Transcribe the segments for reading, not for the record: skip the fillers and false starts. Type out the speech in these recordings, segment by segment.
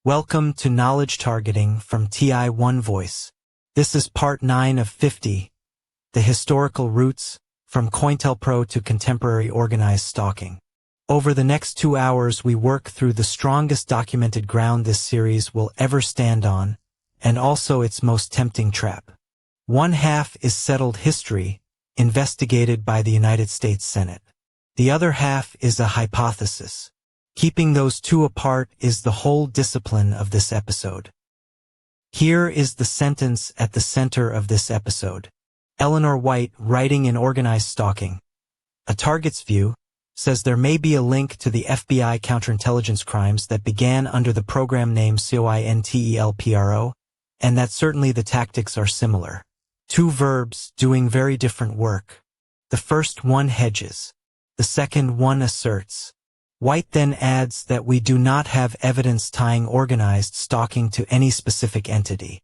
Welcome to Knowledge Targeting from TI1 Voice. This is part 9 of 50, the historical roots from COINTELPRO to contemporary organized stalking. Over the next 2 hours, we work through the strongest documented ground this series will ever stand on, and also its most tempting trap. One half is settled history, investigated by the United States Senate. The other half is a hypothesis. Keeping those two apart is the whole discipline of this episode. Here is the sentence at the center of this episode. Eleanor White, writing in Organized Stalking, A Target's View, says there may be a link to the FBI counterintelligence crimes that began under the program name COINTELPRO, and that certainly the tactics are similar. Two verbs doing very different work. The first one hedges. The second one asserts. White then adds that we do not have evidence tying organized stalking to any specific entity.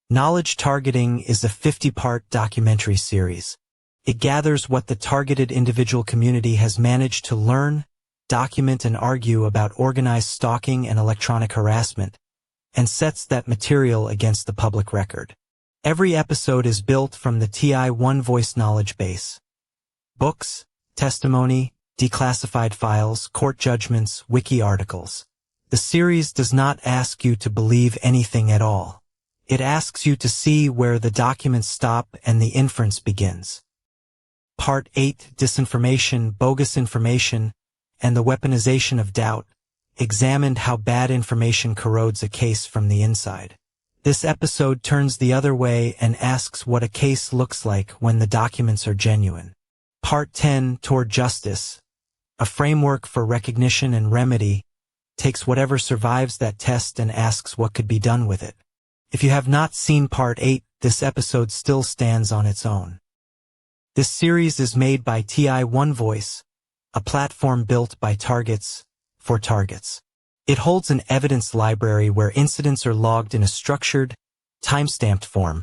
Knowledge Targeting is a 50-part documentary series. It gathers what the targeted individual community has managed to learn, document, and argue about organized stalking and electronic harassment, and sets that material against the public record. Every episode is built from the TI1 Voice knowledge base. Books, testimony, declassified files, court judgments, wiki articles. The series does not ask you to believe anything at all. It asks you to see where the documents stop and the inference begins. Part 8, Disinformation, Bogus Information, and the Weaponization of Doubt, examined how bad information corrodes a case from the inside. This episode turns the other way and asks what a case looks like when the documents are genuine. Part 10, Toward Justice, a framework for recognition and remedy, takes whatever survives that test and asks what could be done with it. If you have not seen Part 8, this episode still stands on its own. This series is made by TI1 Voice, a platform built by targets for targets. It holds an evidence library where incidents are logged in a structured, time-stamped form,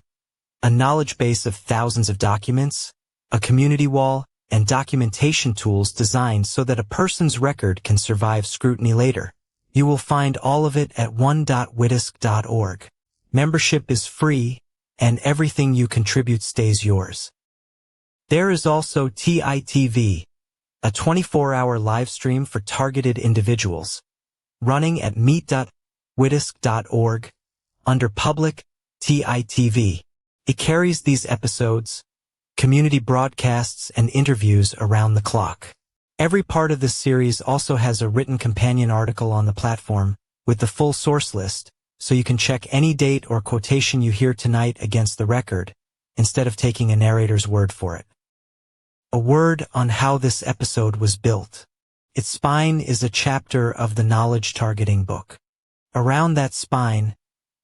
a knowledge base of thousands of documents, a community wall, and documentation tools designed so that a person's record can survive scrutiny later. You will find all of it at one.witisk.org. Membership is free, and everything you contribute stays yours. There is also TITV, a 24-hour live stream for targeted individuals, running at meet.witisk.org under public TITV. It carries these episodes, community broadcasts, and interviews around the clock. Every part of this series also has a written companion article on the platform with the full source list, so you can check any date or quotation you hear tonight against the record, instead of taking a narrator's word for it. A word on how this episode was built. Its spine is a chapter of the Knowledge Targeting book. Around that spine,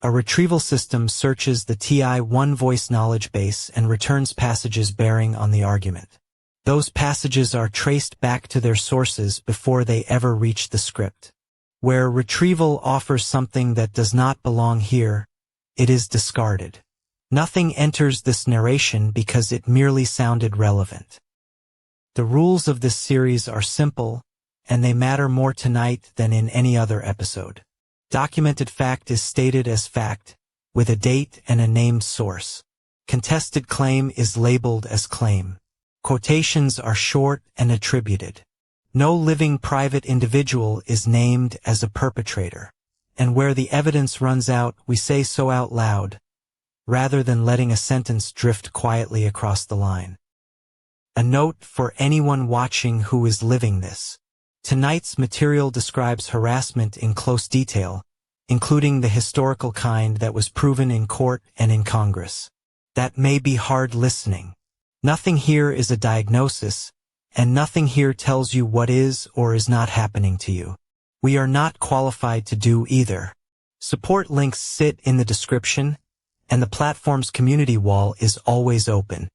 a retrieval system searches the TI1 Voice knowledge base and returns passages bearing on the argument. Those passages are traced back to their sources before they ever reach the script. Where retrieval offers something that does not belong here, it is discarded. Nothing enters this narration because it merely sounded relevant. The rules of this series are simple, and they matter more tonight than in any other episode. Documented fact is stated as fact, with a date and a named source. Contested claim is labeled as claim. Quotations are short and attributed. No living private individual is named as a perpetrator. And where the evidence runs out, we say so out loud, rather than letting a sentence drift quietly across the line. A note for anyone watching who is living this. Tonight's material describes harassment in close detail, including the historical kind that was proven in court and in Congress. That may be hard listening. Nothing here is a diagnosis, and nothing here tells you what is or is not happening to you. We are not qualified to do either. Support links sit in the description, and the platform's community wall is always open.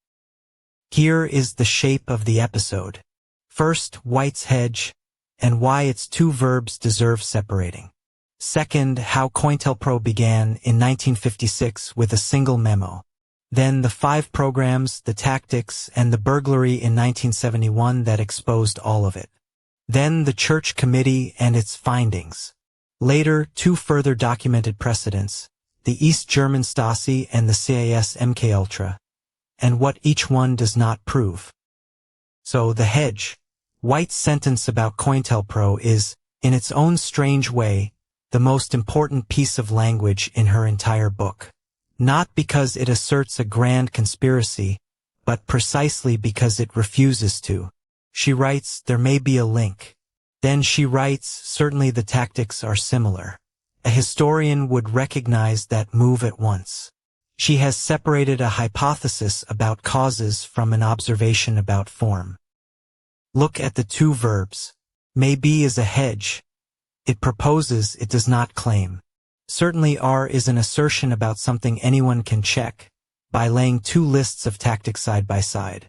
Here is the shape of the episode. First, White's hedge, and why its two verbs deserve separating. Second, how COINTELPRO began in 1956 with a single memo. Then the 5 programs, the tactics, and the burglary in 1971 that exposed all of it. Then the Church Committee and its findings. Later, two further documented precedents, the East German Stasi and the CIS MKUltra, and what each one does not prove. So the hedge. White's sentence about COINTELPRO is, in its own strange way, the most important piece of language in her entire book. Not because it asserts a grand conspiracy, but precisely because it refuses to. She writes, there may be a link. Then she writes, certainly the tactics are similar. A historian would recognize that move at once. She has separated a hypothesis about causes from an observation about form. Look at the two verbs. May be is a hedge. It proposes, it does not claim. Certainly R is an assertion about something anyone can check, by laying two lists of tactics side by side.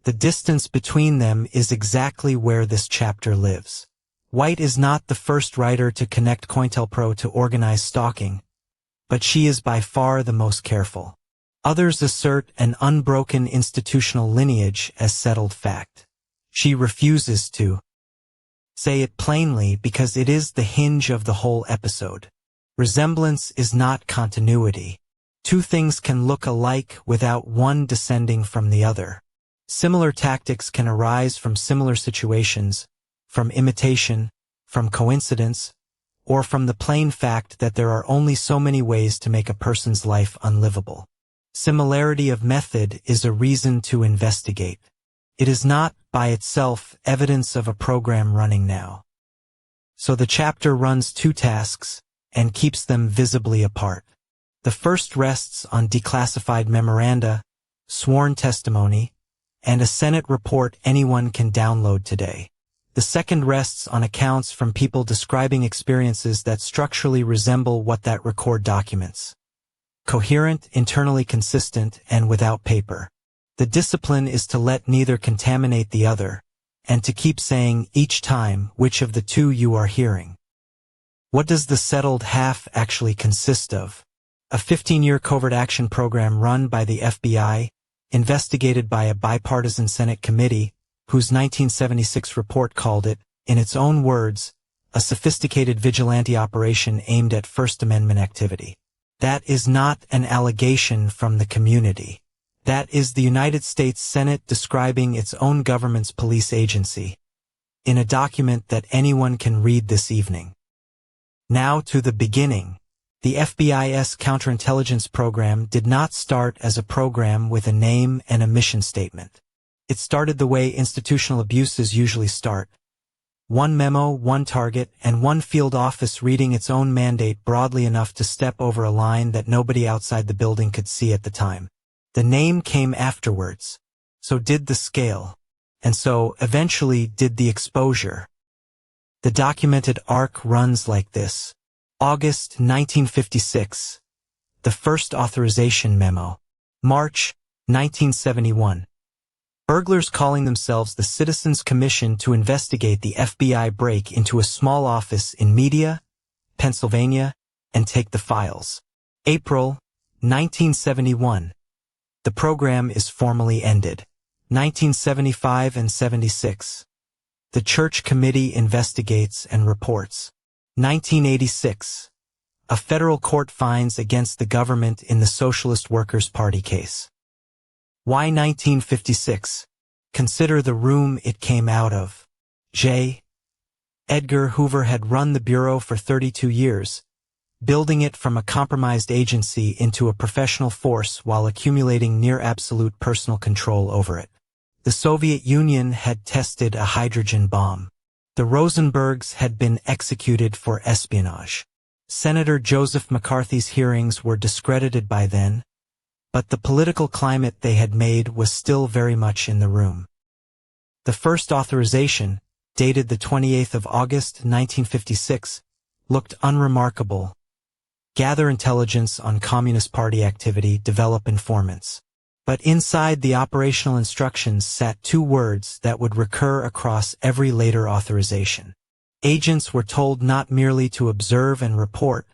The distance between them is exactly where this chapter lives. White is not the first writer to connect COINTELPRO to organized stalking, but she is by far the most careful. Others assert an unbroken institutional lineage as settled fact. She refuses to say it plainly because it is the hinge of the whole episode. Resemblance is not continuity. Two things can look alike without one descending from the other. Similar tactics can arise from similar situations, from imitation, from coincidence, or from the plain fact that there are only so many ways to make a person's life unlivable. Similarity of method is a reason to investigate. It is not, by itself, evidence of a program running now. So the chapter runs two tasks, and keeps them visibly apart. The first rests on declassified memoranda, sworn testimony, and a Senate report anyone can download today. The second rests on accounts from people describing experiences that structurally resemble what that record documents. Coherent, internally consistent, and without paper. The discipline is to let neither contaminate the other, and to keep saying each time which of the two you are hearing. What does the settled half actually consist of? A 15-year covert action program run by the FBI, investigated by a bipartisan Senate committee, whose 1976 report called it, in its own words, a sophisticated vigilante operation aimed at First Amendment activity. That is not an allegation from the community. That is the United States Senate describing its own government's police agency, in a document that anyone can read this evening. Now to the beginning. The FBI's counterintelligence program did not start as a program with a name and a mission statement. It started the way institutional abuses usually start. One memo, one target, and one field office reading its own mandate broadly enough to step over a line that nobody outside the building could see at the time. The name came afterwards. So did the scale. And so, eventually, did the exposure. The documented arc runs like this. August 1956. The first authorization memo. March 1971. Burglars calling themselves the Citizens Commission to investigate the FBI break into a small office in Media, Pennsylvania, and take the files. April 1971. The program is formally ended. 1975 and 76. The Church Committee investigates and reports. 1986. A federal court finds against the government in the Socialist Workers' Party case. Why 1956? Consider the room it came out of. J. Edgar Hoover had run the Bureau for 32 years, building it from a compromised agency into a professional force while accumulating near-absolute personal control over it. The Soviet Union had tested a hydrogen bomb. The Rosenbergs had been executed for espionage. Senator Joseph McCarthy's hearings were discredited by then, but the political climate they had made was still very much in the room. The first authorization, dated the 28th of August 1956, looked unremarkable. Gather intelligence on Communist Party activity, develop informants. But inside the operational instructions sat two words that would recur across every later authorization. Agents were told not merely to observe and report,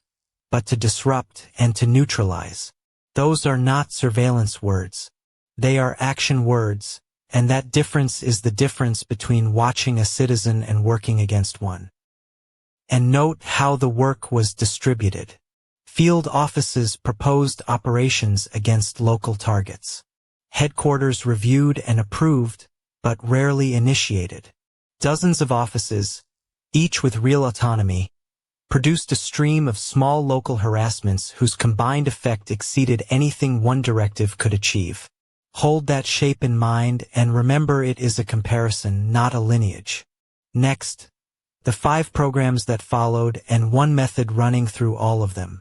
but to disrupt and to neutralize. Those are not surveillance words. They are action words, and that difference is the difference between watching a citizen and working against one. And note how the work was distributed. Field offices proposed operations against local targets. Headquarters reviewed and approved, but rarely initiated. Dozens of offices, each with real autonomy, produced a stream of small local harassments whose combined effect exceeded anything one directive could achieve. Hold that shape in mind and remember it is a comparison, not a lineage. Next, the 5 programs that followed and one method running through all of them.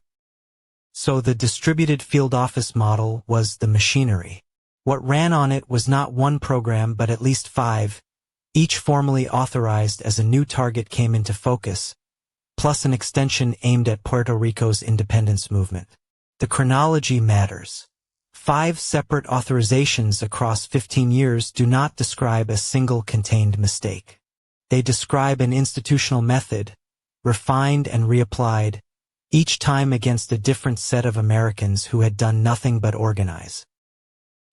So the distributed field office model was the machinery. What ran on it was not one program but at least 5, each formally authorized as a new target came into focus, plus an extension aimed at Puerto Rico's independence movement. The chronology matters. 5 separate authorizations across 15 years do not describe a single contained mistake. They describe an institutional method, refined and reapplied, each time against a different set of Americans who had done nothing but organize.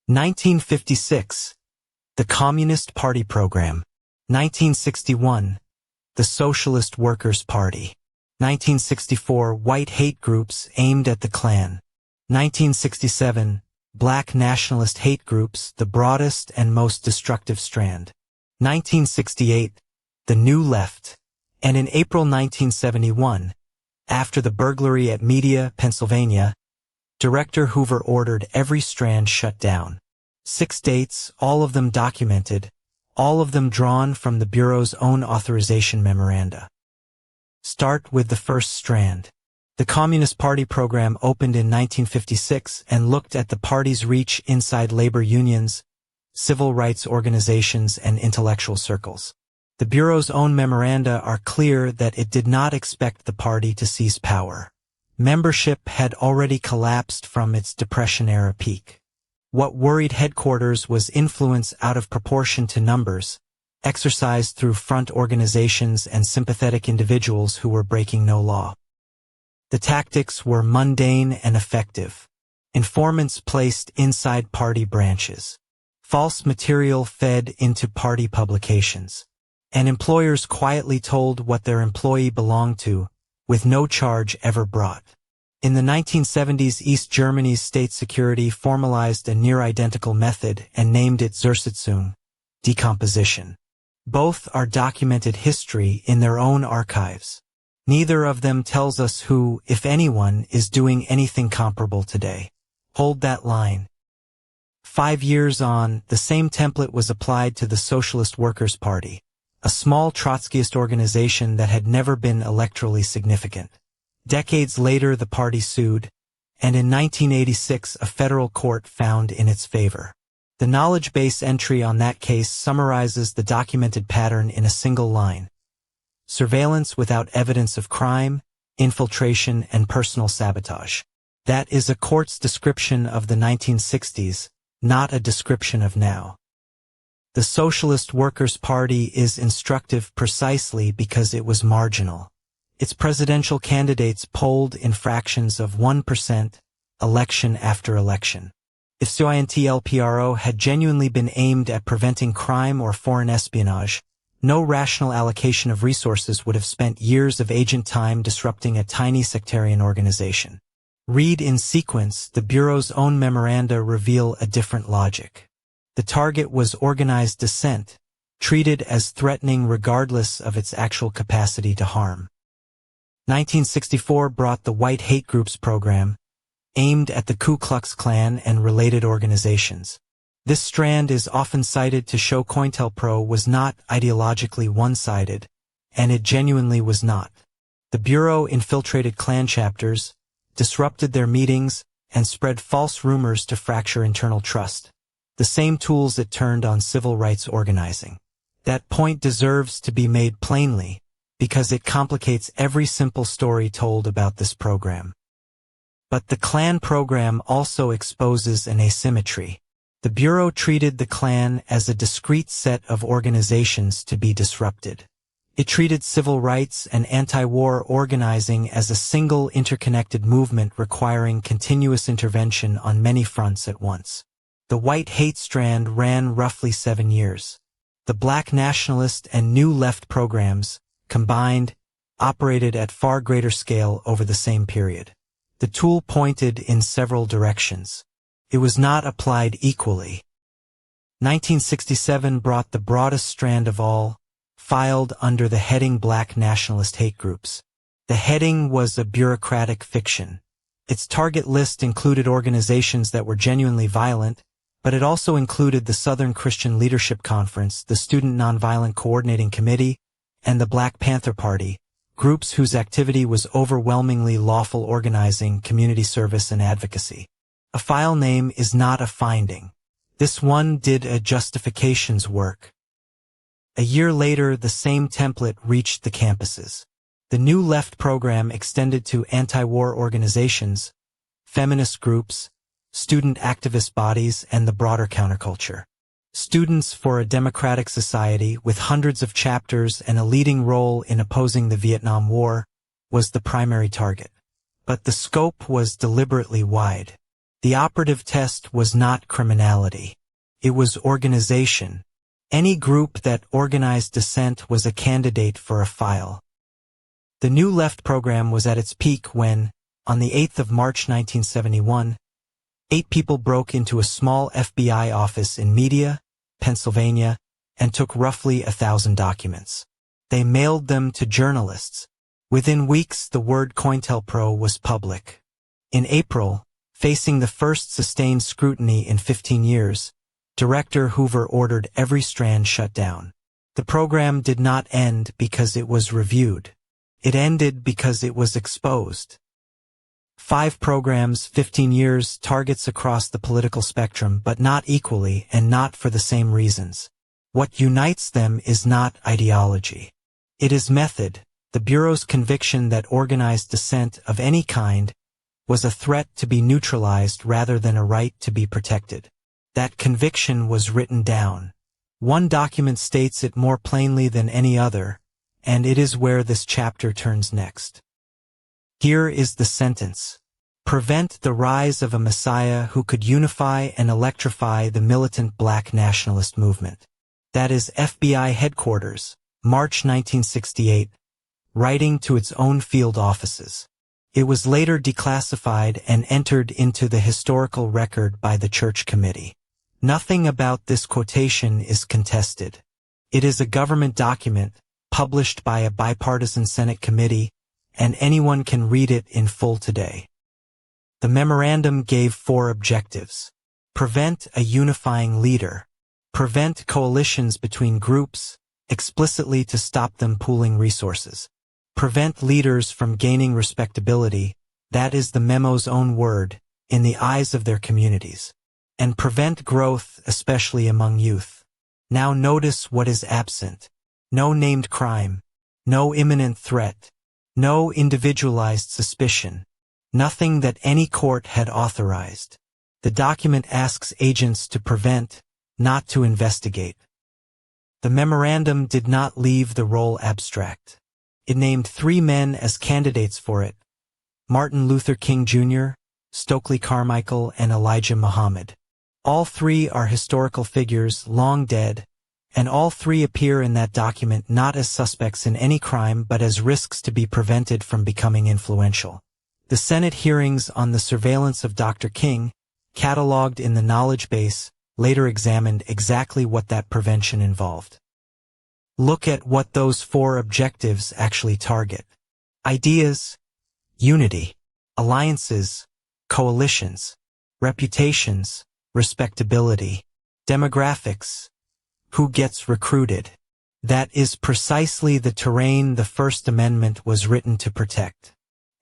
1956, the Communist Party Program. 1961, the Socialist Workers' Party. 1964, white hate groups aimed at the Klan. 1967, black nationalist hate groups, the broadest and most destructive strand. 1968, the New Left. And in April 1971, after the burglary at Media, Pennsylvania, Director Hoover ordered every strand shut down. 6 dates, all of them documented, all of them drawn from the Bureau's own authorization memoranda. Start with the first strand. The Communist Party program opened in 1956 and looked at the party's reach inside labor unions, civil rights organizations, and intellectual circles. The Bureau's own memoranda are clear that it did not expect the party to seize power. Membership had already collapsed from its Depression-era peak. What worried headquarters was influence out of proportion to numbers, exercised through front organizations and sympathetic individuals who were breaking no law. The tactics were mundane and effective. Informants placed inside party branches. False material fed into party publications. And employers quietly told what their employee belonged to, with no charge ever brought. In the 1970s, East Germany's state security formalized a near-identical method and named it Zersitzung, decomposition. Both are documented history in their own archives. Neither of them tells us who, if anyone, is doing anything comparable today. Hold that line. 5 years on, the same template was applied to the Socialist Workers' Party, a small Trotskyist organization that had never been electorally significant. Decades later, the party sued, and in 1986 a federal court found in its favor. The knowledge base entry on that case summarizes the documented pattern in a single line. Surveillance without evidence of crime, infiltration, and personal sabotage. That is a court's description of the 1960s, not a description of now. The Socialist Workers' Party is instructive precisely because it was marginal. Its presidential candidates polled in fractions of 1%, election after election. If COINTELPRO had genuinely been aimed at preventing crime or foreign espionage, no rational allocation of resources would have spent years of agent time disrupting a tiny sectarian organization. Read in sequence, the Bureau's own memoranda reveal a different logic. The target was organized dissent, treated as threatening regardless of its actual capacity to harm. 1964 brought the White Hate Groups program, aimed at the Ku Klux Klan and related organizations. This strand is often cited to show COINTELPRO was not ideologically one-sided, and it genuinely was not. The Bureau infiltrated Klan chapters, disrupted their meetings, and spread false rumors to fracture internal trust. The same tools it turned on civil rights organizing. That point deserves to be made plainly, because it complicates every simple story told about this program. But the Klan program also exposes an asymmetry. The Bureau treated the Klan as a discrete set of organizations to be disrupted. It treated civil rights and anti-war organizing as a single interconnected movement requiring continuous intervention on many fronts at once. The White Hate strand ran roughly 7 years. The Black Nationalist and New Left programs, combined, operated at far greater scale over the same period. The tool pointed in several directions. It was not applied equally. 1967 brought the broadest strand of all, filed under the heading Black Nationalist Hate Groups. The heading was a bureaucratic fiction. Its target list included organizations that were genuinely violent, but it also included the Southern Christian Leadership Conference, the Student Nonviolent Coordinating Committee, and the Black Panther Party, groups whose activity was overwhelmingly lawful organizing, community service, and advocacy. A file name is not a finding. This one did a justifications work. A year later, the same template reached the campuses. The New Left program extended to anti-war organizations, feminist groups, student activist bodies, and the broader counterculture. Students for a Democratic Society, with hundreds of chapters and a leading role in opposing the Vietnam War, was the primary target. But the scope was deliberately wide. The operative test was not criminality. It was organization. Any group that organized dissent was a candidate for a file. The New Left program was at its peak when, on the 8th of March 1971, 8 people broke into a small FBI office in Media, Pennsylvania, and took roughly 1,000 documents. They mailed them to journalists. Within weeks, the word COINTELPRO was public. In April, facing the first sustained scrutiny in 15 years, Director Hoover ordered every strand shut down. The program did not end because it was reviewed. It ended because it was exposed. 5 programs, 15 years, targets across the political spectrum, but not equally and not for the same reasons. What unites them is not ideology. It is method. The Bureau's conviction that organized dissent of any kind was a threat to be neutralized rather than a right to be protected. That conviction was written down. One document states it more plainly than any other, and it is where this chapter turns next. Here is the sentence. Prevent the rise of a messiah who could unify and electrify the militant black nationalist movement. That is FBI headquarters, March 1968, writing to its own field offices. It was later declassified and entered into the historical record by the Church Committee. Nothing about this quotation is contested. It is a government document, published by a bipartisan Senate committee, and anyone can read it in full today. The memorandum gave 4 objectives. Prevent a unifying leader. Prevent coalitions between groups, explicitly to stop them pooling resources. Prevent leaders from gaining respectability, that is the memo's own word, in the eyes of their communities. And prevent growth, especially among youth. Now notice what is absent. No named crime. No imminent threat. No individualized suspicion. Nothing that any court had authorized. The document asks agents to prevent, not to investigate. The memorandum did not leave the role abstract. It named 3 men as candidates for it: Martin Luther King Jr., Stokely Carmichael, and Elijah Muhammad. All 3 are historical figures, long dead, and all 3 appear in that document not as suspects in any crime but as risks to be prevented from becoming influential. The Senate hearings on the surveillance of Dr. King, cataloged in the knowledge base, later examined exactly what that prevention involved. Look at what those 4 objectives actually target. Ideas, unity, alliances, coalitions, reputations, respectability, demographics, who gets recruited. That is precisely the terrain the First Amendment was written to protect.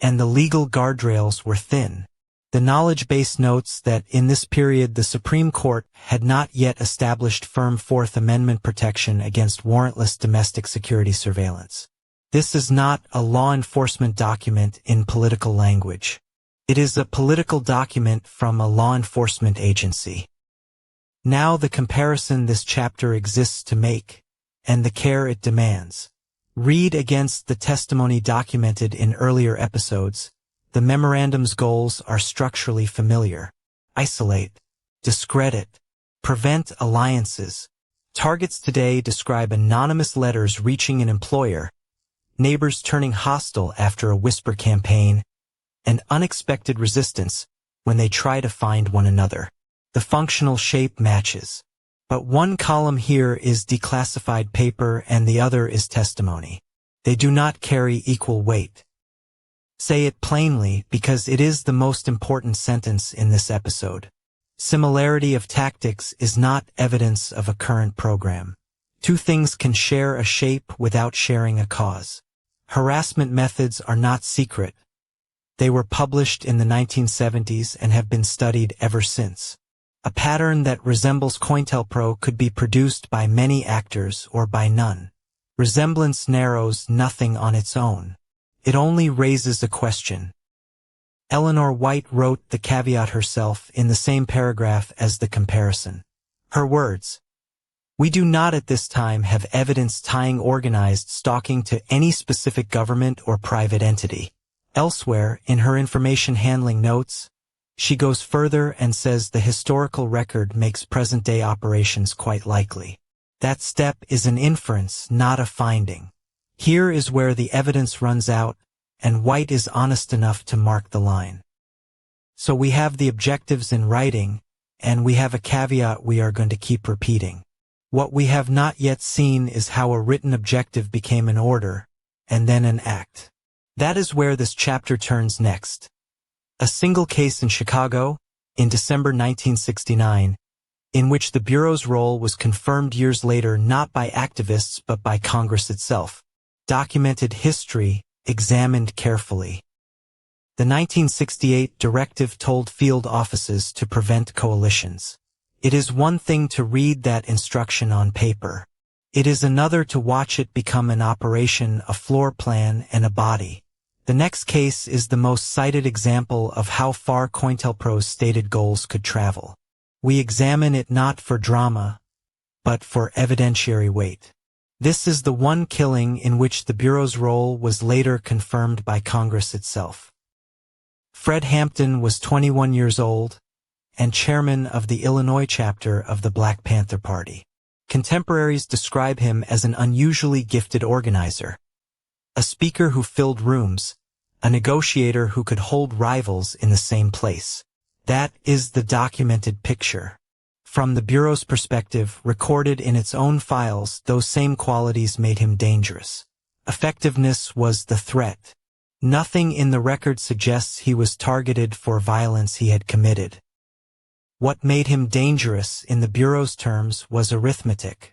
And the legal guardrails were thin. The knowledge base notes that in this period the Supreme Court had not yet established firm Fourth Amendment protection against warrantless domestic security surveillance. This is not a law enforcement document in political language. It is a political document from a law enforcement agency. Now the comparison this chapter exists to make, and the care it demands. Read against the testimony documented in earlier episodes. The memorandum's goals are structurally familiar. Isolate, discredit, prevent alliances. Targets today describe anonymous letters reaching an employer, neighbors turning hostile after a whisper campaign, and unexpected resistance when they try to find one another. The functional shape matches. But one column here is declassified paper and the other is testimony. They do not carry equal weight. Say it plainly because it is the most important sentence in this episode. Similarity of tactics is not evidence of a current program. Two things can share a shape without sharing a cause. Harassment methods are not secret. They were published in the 1970s and have been studied ever since. A pattern that resembles COINTELPRO could be produced by many actors or by none. Resemblance narrows nothing on its own. It only raises a question. Eleanor White wrote the caveat herself in the same paragraph as the comparison. Her words, "We do not at this time have evidence tying organized stalking to any specific government or private entity." Elsewhere, in her information handling notes, she goes further and says the historical record makes present-day operations quite likely. That step is an inference, not a finding. Here is where the evidence runs out, and White is honest enough to mark the line. So we have the objectives in writing, and we have a caveat we are going to keep repeating. What we have not yet seen is how a written objective became an order, and then an act. That is where this chapter turns next. A single case in Chicago, in December 1969, in which the Bureau's role was confirmed years later not by activists but by Congress itself. Documented history, examined carefully. The 1968 directive told field offices to prevent coalitions. It is one thing to read that instruction on paper. It is another to watch it become an operation, a floor plan, and a body. The next case is the most cited example of how far COINTELPRO's stated goals could travel. We examine it not for drama, but for evidentiary weight. This is the one killing in which the Bureau's role was later confirmed by Congress itself. Fred Hampton was 21 years old and chairman of the Illinois chapter of the Black Panther Party. Contemporaries describe him as an unusually gifted organizer. A speaker who filled rooms, a negotiator who could hold rivals in the same place. That is the documented picture. From the Bureau's perspective, recorded in its own files, those same qualities made him dangerous. Effectiveness was the threat. Nothing in the record suggests he was targeted for violence he had committed. What made him dangerous, in the Bureau's terms, was arithmetic.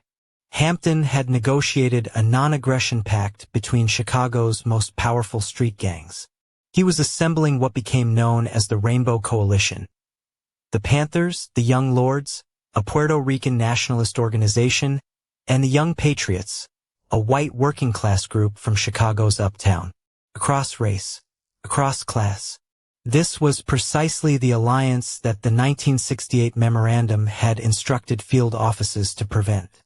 Hampton had negotiated a non-aggression pact between Chicago's most powerful street gangs. He was assembling what became known as the Rainbow Coalition. The Panthers, the Young Lords, a Puerto Rican nationalist organization, and the Young Patriots, a white working-class group from Chicago's uptown. Across race, across class. This was precisely the alliance that the 1968 memorandum had instructed field offices to prevent.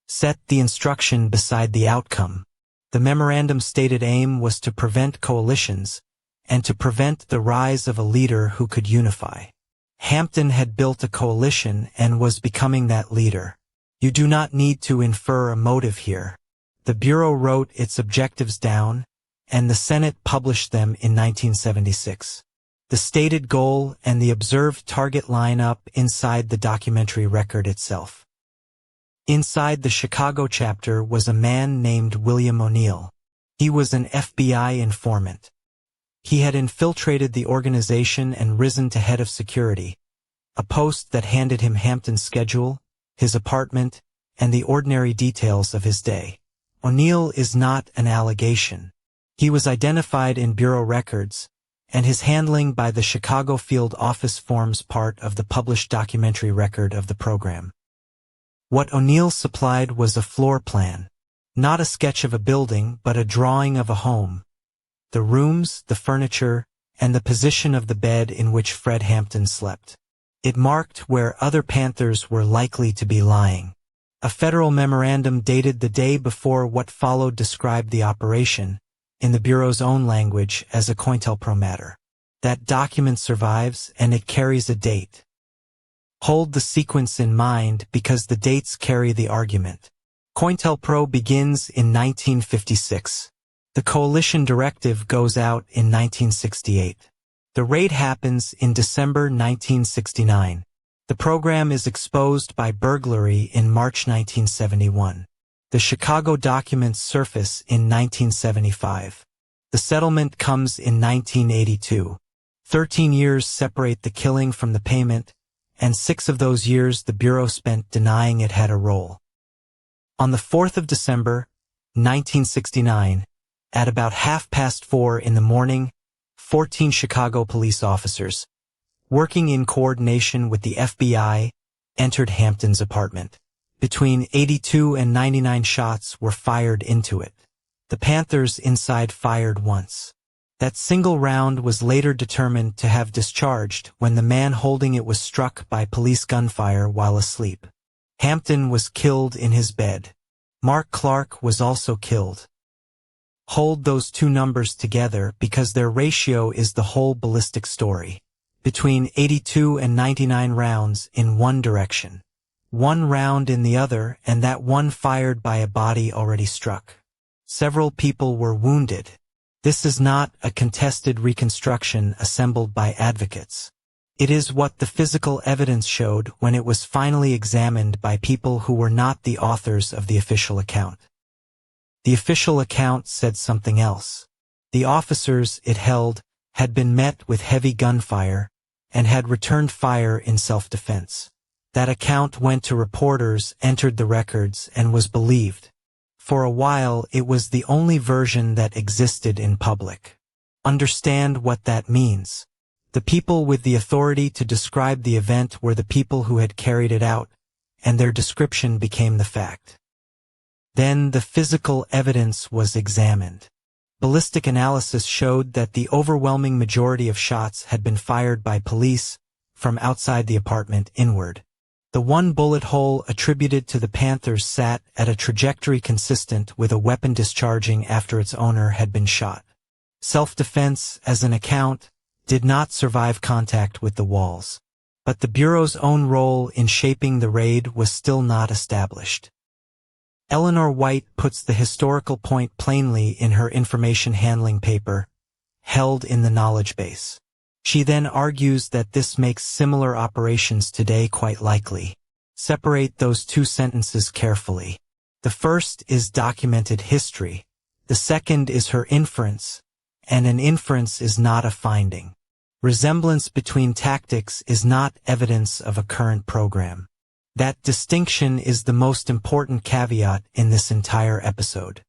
Set the instruction beside the outcome. The memorandum stated aim was to prevent coalitions and to prevent the rise of a leader who could unify. Hampton had built a coalition and was becoming that leader. You do not need to infer a motive here. The Bureau wrote its objectives down, and the Senate published them in 1976. The stated goal and the observed target line up inside the documentary record itself. Inside the Chicago chapter was a man named William O'Neill. He was an FBI informant. He had infiltrated the organization and risen to head of security, a post that handed him Hampton's schedule, his apartment, and the ordinary details of his day. O'Neill is not an allegation. He was identified in Bureau records, and his handling by the Chicago field office forms part of the published documentary record of the program. What O'Neill supplied was a floor plan, not a sketch of a building, but a drawing of a home. The rooms, the furniture, and the position of the bed in which Fred Hampton slept. It marked where other Panthers were likely to be lying. A federal memorandum dated the day before what followed described the operation, in the Bureau's own language, as a COINTELPRO matter. That document survives, and it carries a date. Hold the sequence in mind because the dates carry the argument. COINTELPRO begins in 1956. The coalition directive goes out in 1968. The raid happens in December 1969. The program is exposed by burglary in March 1971. The Chicago documents surface in 1975. The settlement comes in 1982. 13 years separate the killing from the payment, and 6 of those years the Bureau spent denying it had a role. On the 4th of December, 1969, at about 4:30 in the morning, 14 Chicago police officers, working in coordination with the FBI, entered Hampton's apartment. Between 82 and 99 shots were fired into it. The Panthers inside fired once. That single round was later determined to have discharged when the man holding it was struck by police gunfire while asleep. Hampton was killed in his bed. Mark Clark was also killed. Hold those two numbers together because their ratio is the whole ballistic story. Between 82 and 99 rounds in one direction. 1 round in the other, and that one fired by a body already struck. Several people were wounded. This is not a contested reconstruction assembled by advocates. It is what the physical evidence showed when it was finally examined by people who were not the authors of the official account. The official account said something else. The officers, it held, had been met with heavy gunfire and had returned fire in self-defense. That account went to reporters, entered the records, and was believed. For a while, it was the only version that existed in public. Understand what that means. The people with the authority to describe the event were the people who had carried it out, and their description became the fact. Then the physical evidence was examined. Ballistic analysis showed that the overwhelming majority of shots had been fired by police from outside the apartment inward. The one bullet hole attributed to the Panthers sat at a trajectory consistent with a weapon discharging after its owner had been shot. Self-defense, as an account, did not survive contact with the walls. But the Bureau's own role in shaping the raid was still not established. Eleanor White puts the historical point plainly in her information handling paper, Held in the Knowledge Base. She then argues that this makes similar operations today quite likely. Separate those two sentences carefully. The first is documented history. The second is her inference, and an inference is not a finding. Resemblance between tactics is not evidence of a current program. That distinction is the most important caveat in this entire episode.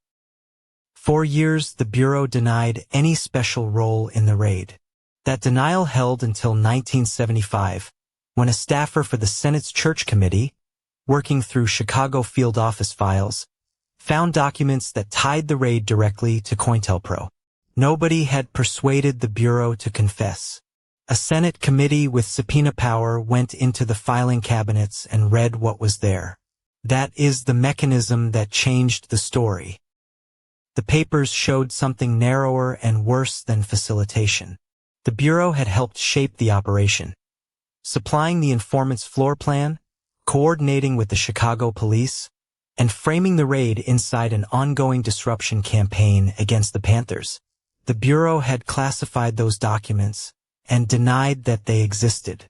For years, the Bureau denied any special role in the raid. That denial held until 1975, when a staffer for the Senate's Church Committee, working through Chicago field office files, found documents that tied the raid directly to COINTELPRO. Nobody had persuaded the Bureau to confess. A Senate committee with subpoena power went into the filing cabinets and read what was there. That is the mechanism that changed the story. The papers showed something narrower and worse than facilitation. The Bureau had helped shape the operation, supplying the informant's floor plan, coordinating with the Chicago police, and framing the raid inside an ongoing disruption campaign against the Panthers. The Bureau had classified those documents and denied that they existed.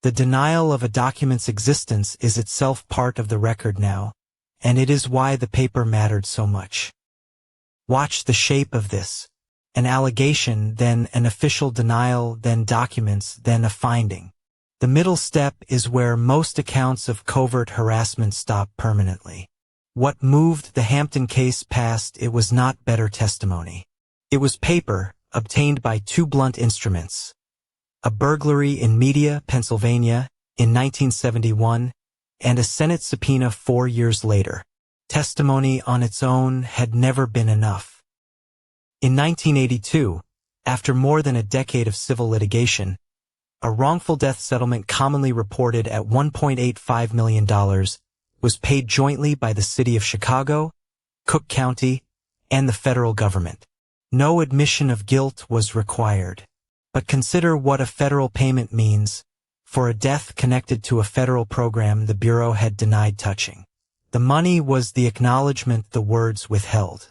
The denial of a document's existence is itself part of the record now, and it is why the paper mattered so much. Watch the shape of this. An allegation, then an official denial, then documents, then a finding. The middle step is where most accounts of covert harassment stop permanently. What moved the Hampton case past it was not better testimony. It was paper, obtained by 2 blunt instruments. A burglary in Media, Pennsylvania, in 1971, and a Senate subpoena 4 years later. Testimony on its own had never been enough. In 1982, after more than a decade of civil litigation, a wrongful death settlement commonly reported at $1.85 million was paid jointly by the City of Chicago, Cook County, and the federal government. No admission of guilt was required. But consider what a federal payment means for a death connected to a federal program the Bureau had denied touching. The money was the acknowledgement the words withheld.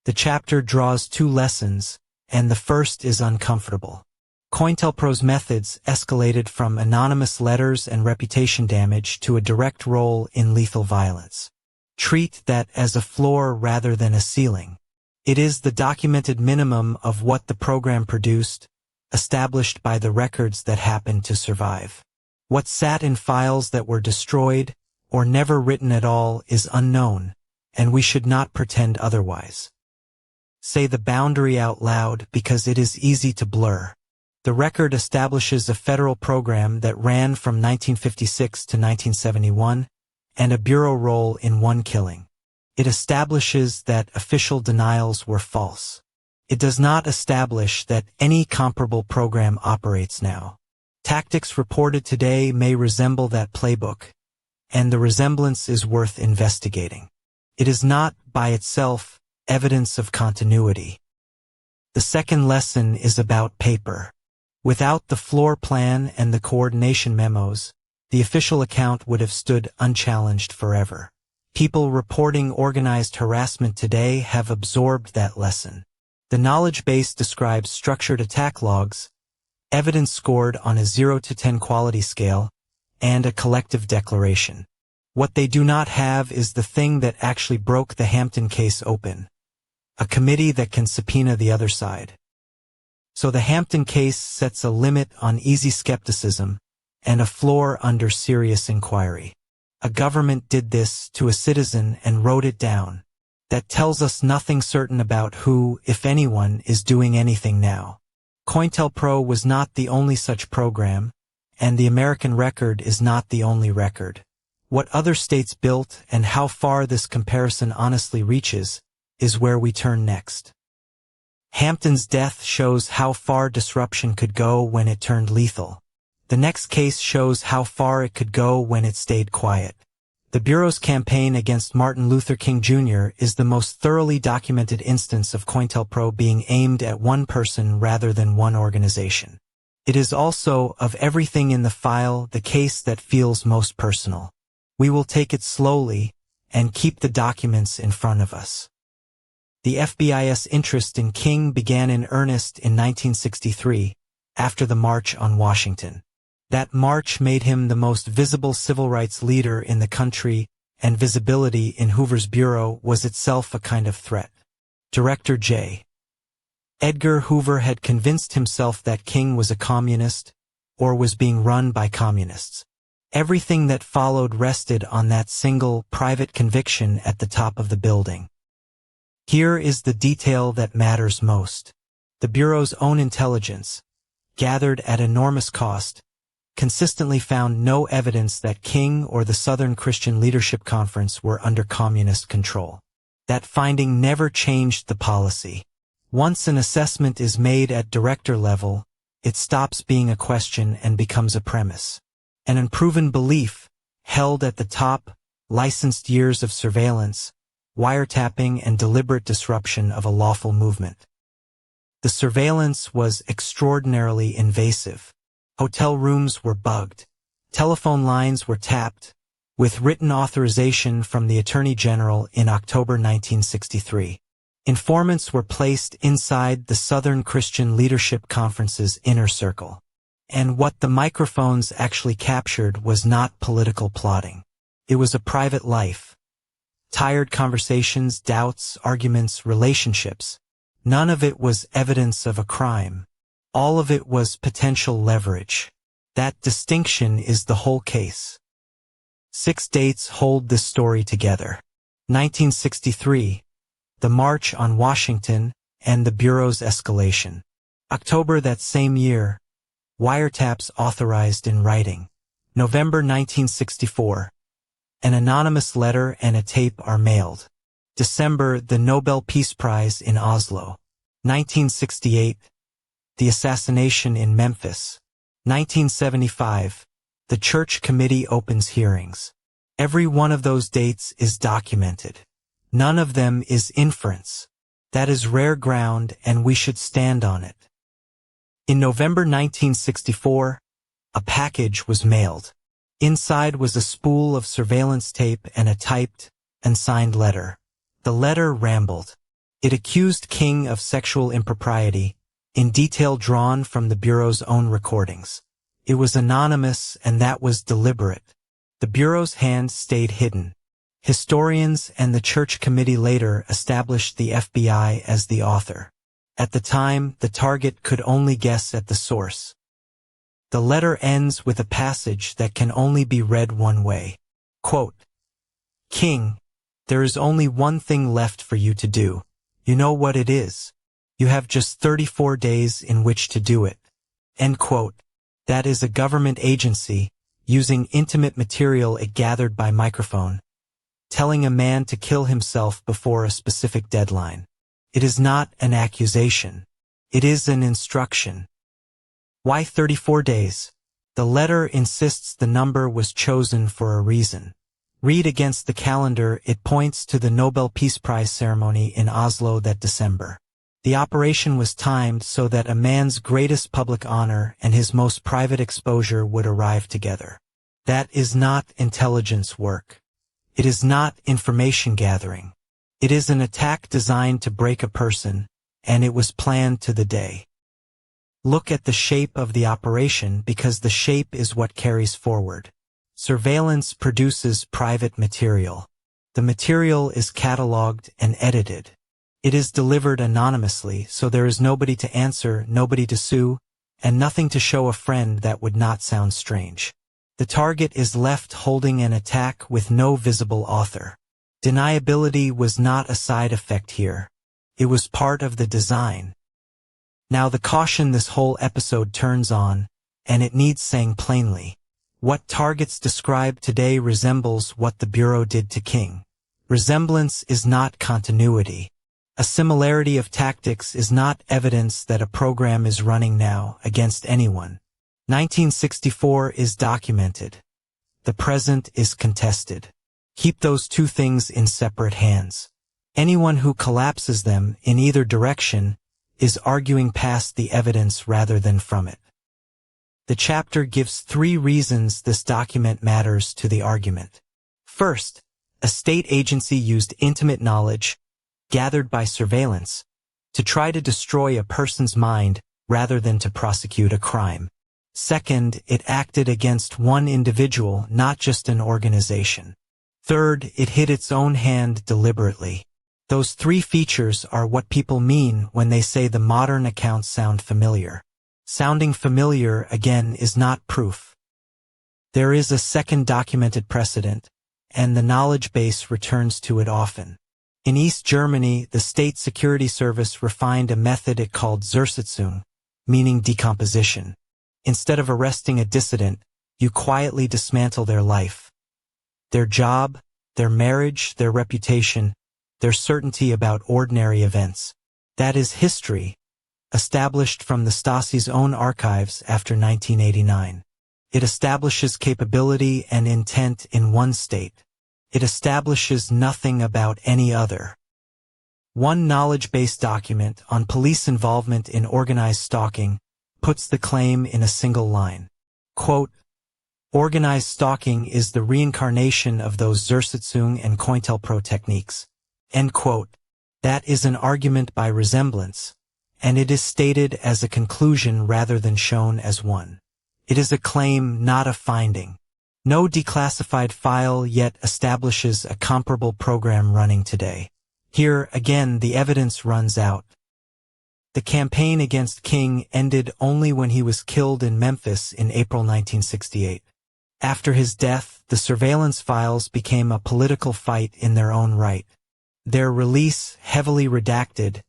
The chapter draws two lessons, and the first is uncomfortable. COINTELPRO's methods escalated from anonymous letters and reputation damage to a direct role in lethal violence. Treat that as a floor rather than a ceiling. It is the documented minimum of what the program produced, established by the records that happened to survive. What sat in files that were destroyed or never written at all is unknown, and we should not pretend otherwise. Say the boundary out loud because it is easy to blur. The record establishes a federal program that ran from 1956 to 1971, and a bureau role in one killing. It establishes that official denials were false. It does not establish that any comparable program operates now. Tactics reported today may resemble that playbook, and the resemblance is worth investigating. It is not, by itself, evidence of continuity. The second lesson is about paper. Without the floor plan and the coordination memos, the official account would have stood unchallenged forever. People reporting organized harassment today have absorbed that lesson. The knowledge base describes structured attack logs, evidence scored on a 0 to 10 quality scale, and a collective declaration. What they do not have is the thing that actually broke the Hampton case open. A committee that can subpoena the other side. So the Hampton case sets a limit on easy skepticism and a floor under serious inquiry. A government did this to a citizen and wrote it down. That tells us nothing certain about who, if anyone, is doing anything now. COINTELPRO was not the only such program, and the American record is not the only record. What other states built and how far this comparison honestly reaches is where we turn next. Hampton's death shows how far disruption could go when it turned lethal. The next case shows how far it could go when it stayed quiet. The Bureau's campaign against Martin Luther King Jr. is the most thoroughly documented instance of COINTELPRO being aimed at one person rather than one organization. It is also, of everything in the file, the case that feels most personal. We will take it slowly and keep the documents in front of us. The FBI's interest in King began in earnest in 1963, after the March on Washington. That march made him the most visible civil rights leader in the country, and visibility in Hoover's bureau was itself a kind of threat. Director J. Edgar Hoover had convinced himself that King was a communist, or was being run by communists. Everything that followed rested on that single, private conviction at the top of the building. Here is the detail that matters most. The Bureau's own intelligence, gathered at enormous cost, consistently found no evidence that King or the Southern Christian Leadership Conference were under communist control. That finding never changed the policy. Once an assessment is made at director level, it stops being a question and becomes a premise. An unproven belief, held at the top, licensed years of surveillance, wiretapping and deliberate disruption of a lawful movement. The surveillance was extraordinarily invasive. Hotel rooms were bugged. Telephone lines were tapped, with written authorization from the Attorney General in October 1963. Informants were placed inside the Southern Christian Leadership Conference's inner circle. And what the microphones actually captured was not political plotting. It was a private life. Tired conversations, doubts, arguments, relationships. None of it was evidence of a crime. All of it was potential leverage. That distinction is the whole case. 6 dates hold this story together. 1963, the March on Washington, and the Bureau's escalation. October that same year, wiretaps authorized in writing. November 1964, an anonymous letter and a tape are mailed. December, the Nobel Peace Prize in Oslo. 1968, the assassination in Memphis. 1975, the Church Committee opens hearings. Every one of those dates is documented. None of them is inference. That is rare ground, and we should stand on it. In November 1964, a package was mailed. Inside was a spool of surveillance tape and a typed and signed letter. The letter rambled. It accused King of sexual impropriety, in detail drawn from the Bureau's own recordings. It was anonymous, and that was deliberate. The Bureau's hand stayed hidden. Historians and the Church Committee later established the FBI as the author. At the time, the target could only guess at the source. The letter ends with a passage that can only be read one way. Quote, "King, there is only one thing left for you to do. You know what it is. You have just 34 days in which to do it." End quote. That is a government agency, using intimate material it gathered by microphone, telling a man to kill himself before a specific deadline. It is not an accusation. It is an instruction. Why 34 days? The letter insists the number was chosen for a reason. Read against the calendar, it points to the Nobel Peace Prize ceremony in Oslo that December. The operation was timed so that a man's greatest public honor and his most private exposure would arrive together. That is not intelligence work. It is not information gathering. It is an attack designed to break a person, and it was planned to the day. Look at the shape of the operation, because the shape is what carries forward. Surveillance produces private material. The material is catalogued and edited. It is delivered anonymously, so there is nobody to answer, nobody to sue, and nothing to show a friend that would not sound strange. The target is left holding an attack with no visible author. Deniability was not a side effect here. It was part of the design. Now the caution this whole episode turns on, and it needs saying plainly. What targets describe today resembles what the Bureau did to King. Resemblance is not continuity. A similarity of tactics is not evidence that a program is running now against anyone. 1964 is documented. The present is contested. Keep those two things in separate hands. Anyone who collapses them in either direction is arguing past the evidence rather than from it. The chapter gives 3 reasons this document matters to the argument. First, a state agency used intimate knowledge, gathered by surveillance, to try to destroy a person's mind rather than to prosecute a crime. Second, it acted against one individual, not just an organization. Third, it hid its own hand deliberately. Those 3 features are what people mean when they say the modern accounts sound familiar. Sounding familiar, again, is not proof. There is a second documented precedent, and the knowledge base returns to it often. In East Germany, the State Security Service refined a method it called Zersetzung, meaning decomposition. Instead of arresting a dissident, you quietly dismantle their life. Their job, their marriage, their reputation, their certainty about ordinary events. That is history, established from the Stasi's own archives after 1989. It establishes capability and intent in one state. It establishes nothing about any other. One knowledge-based document on police involvement in organized stalking puts the claim in a single line. Quote, "Organized stalking is the reincarnation of those Zersetzung and COINTELPRO techniques." End quote. That is an argument by resemblance, and it is stated as a conclusion rather than shown as one. It is a claim, not a finding. No declassified file yet establishes a comparable program running today. Here, again, the evidence runs out. The campaign against King ended only when he was killed in Memphis in April 1968. After his death, the surveillance files became a political fight in their own right. Their release, heavily redacted,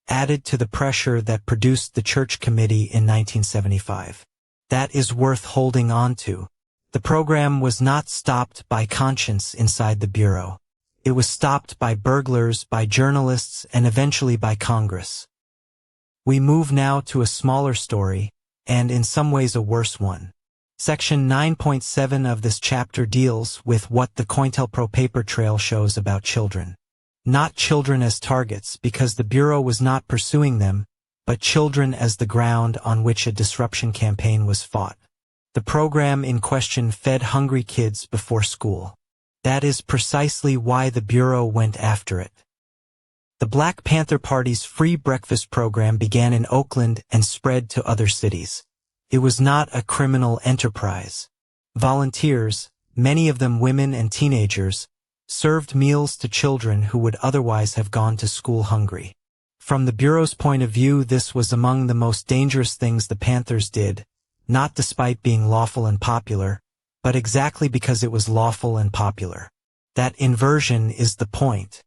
added to the pressure that produced the Church Committee in 1975. That is worth holding on to. The program was not stopped by conscience inside the Bureau. It was stopped by burglars, by journalists, and eventually by Congress. We move now to a smaller story, and in some ways a worse one. Section 9.7 of this chapter deals with what the COINTELPRO paper trail shows about children. Not children as targets, because the Bureau was not pursuing them, but children as the ground on which a disruption campaign was fought. The program in question fed hungry kids before school. That is precisely why the Bureau went after it. The Black Panther Party's free breakfast program began in Oakland and spread to other cities. It was not a criminal enterprise. Volunteers, many of them women and teenagers, served meals to children who would otherwise have gone to school hungry. From the Bureau's point of view, this was among the most dangerous things the Panthers did, not despite being lawful and popular, but exactly because it was lawful and popular. That inversion is the point.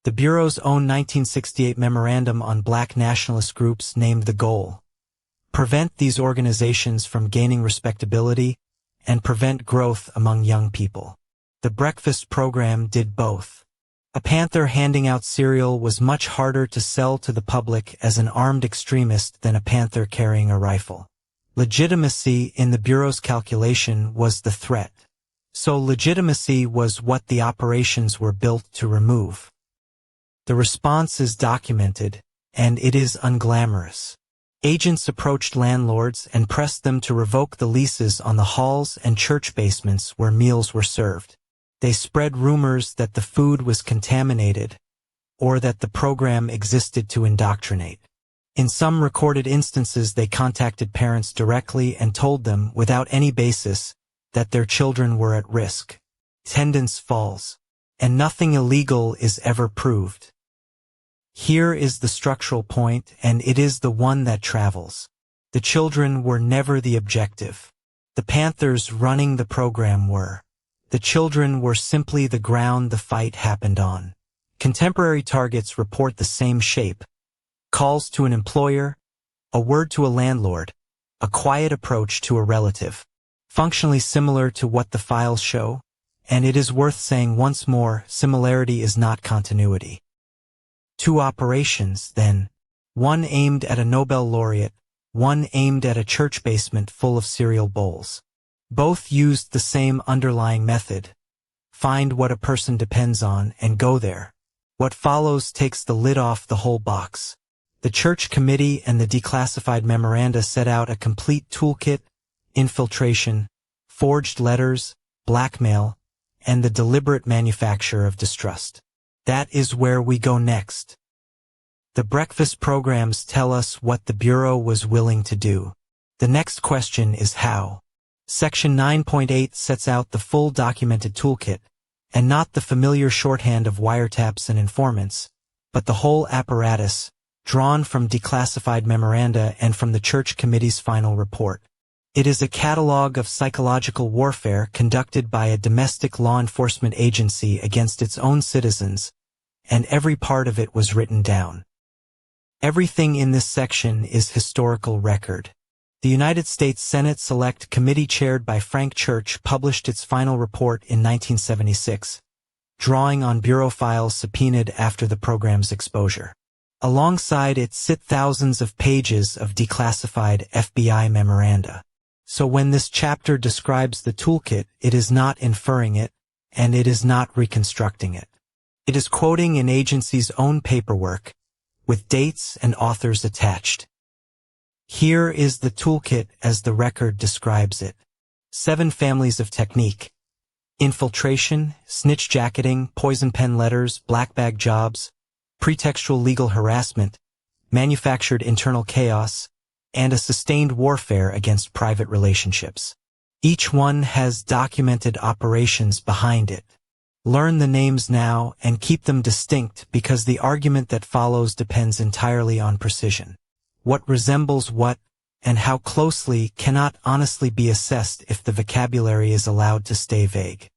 The Bureau's own 1968 memorandum on black nationalist groups named the goal: prevent these organizations from gaining respectability and prevent growth among young people. The breakfast program did both. A panther handing out cereal was much harder to sell to the public as an armed extremist than a panther carrying a rifle. Legitimacy in the Bureau's calculation was the threat. So legitimacy was what the operations were built to remove. The response is documented, and it is unglamorous. Agents approached landlords and pressed them to revoke the leases on the halls and church basements where meals were served. They spread rumors that the food was contaminated, or that the program existed to indoctrinate. In some recorded instances, they contacted parents directly and told them, without any basis, that their children were at risk. Attendance falls, and nothing illegal is ever proved. Here is the structural point, and it is the one that travels. The children were never the objective. The Panthers running the program were. The children were simply the ground the fight happened on. Contemporary targets report the same shape: calls to an employer, a word to a landlord, a quiet approach to a relative. Functionally similar to what the files show, and it is worth saying once more, similarity is not continuity. Two operations, then, one aimed at a Nobel laureate, one aimed at a church basement full of cereal bowls. Both used the same underlying method: find what a person depends on and go there. What follows takes the lid off the whole box. The church committee and the declassified memoranda set out a complete toolkit: infiltration, forged letters, blackmail, and the deliberate manufacture of distrust. That is where we go next. The breakfast programs tell us what the Bureau was willing to do. The next question is how. Section 9.8 sets out the full documented toolkit, and not the familiar shorthand of wiretaps and informants, but the whole apparatus, drawn from declassified memoranda and from the Church Committee's final report. It is a catalog of psychological warfare conducted by a domestic law enforcement agency against its own citizens, and every part of it was written down. Everything in this section is historical record. The United States Senate Select Committee chaired by Frank Church published its final report in 1976, drawing on Bureau files subpoenaed after the program's exposure. Alongside it sit thousands of pages of declassified FBI memoranda. So when this chapter describes the toolkit, it is not inferring it, and it is not reconstructing it. It is quoting an agency's own paperwork, with dates and authors attached. Here is the toolkit as the record describes it. 7 families of technique: infiltration, snitch jacketing, poison pen letters, black bag jobs, pretextual legal harassment, manufactured internal chaos, and a sustained warfare against private relationships. Each one has documented operations behind it. Learn the names now and keep them distinct, because the argument that follows depends entirely on precision. What resembles what, and how closely, cannot honestly be assessed if the vocabulary is allowed to stay vague.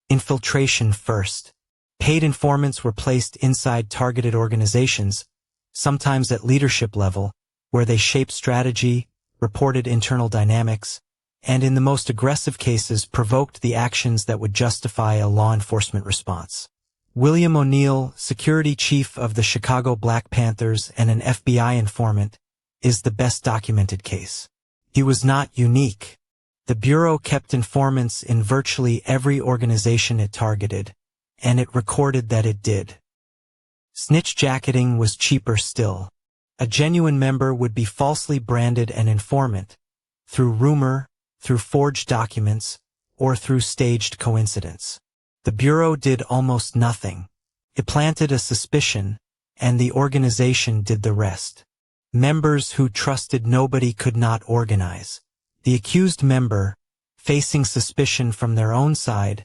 Infiltration first. Paid informants were placed inside targeted organizations, sometimes at leadership level, where they shaped strategy, reported internal dynamics, and in the most aggressive cases provoked the actions that would justify a law enforcement response. William O'Neill, security chief of the Chicago Black Panthers and an FBI informant, is the best documented case. He was not unique. The Bureau kept informants in virtually every organization it targeted, and it recorded that it did. Snitch jacketing was cheaper still. A genuine member would be falsely branded an informant, through rumor, through forged documents, or through staged coincidence. The Bureau did almost nothing. It planted a suspicion, and the organization did the rest. Members who trusted nobody could not organize. The accused member, facing suspicion from their own side,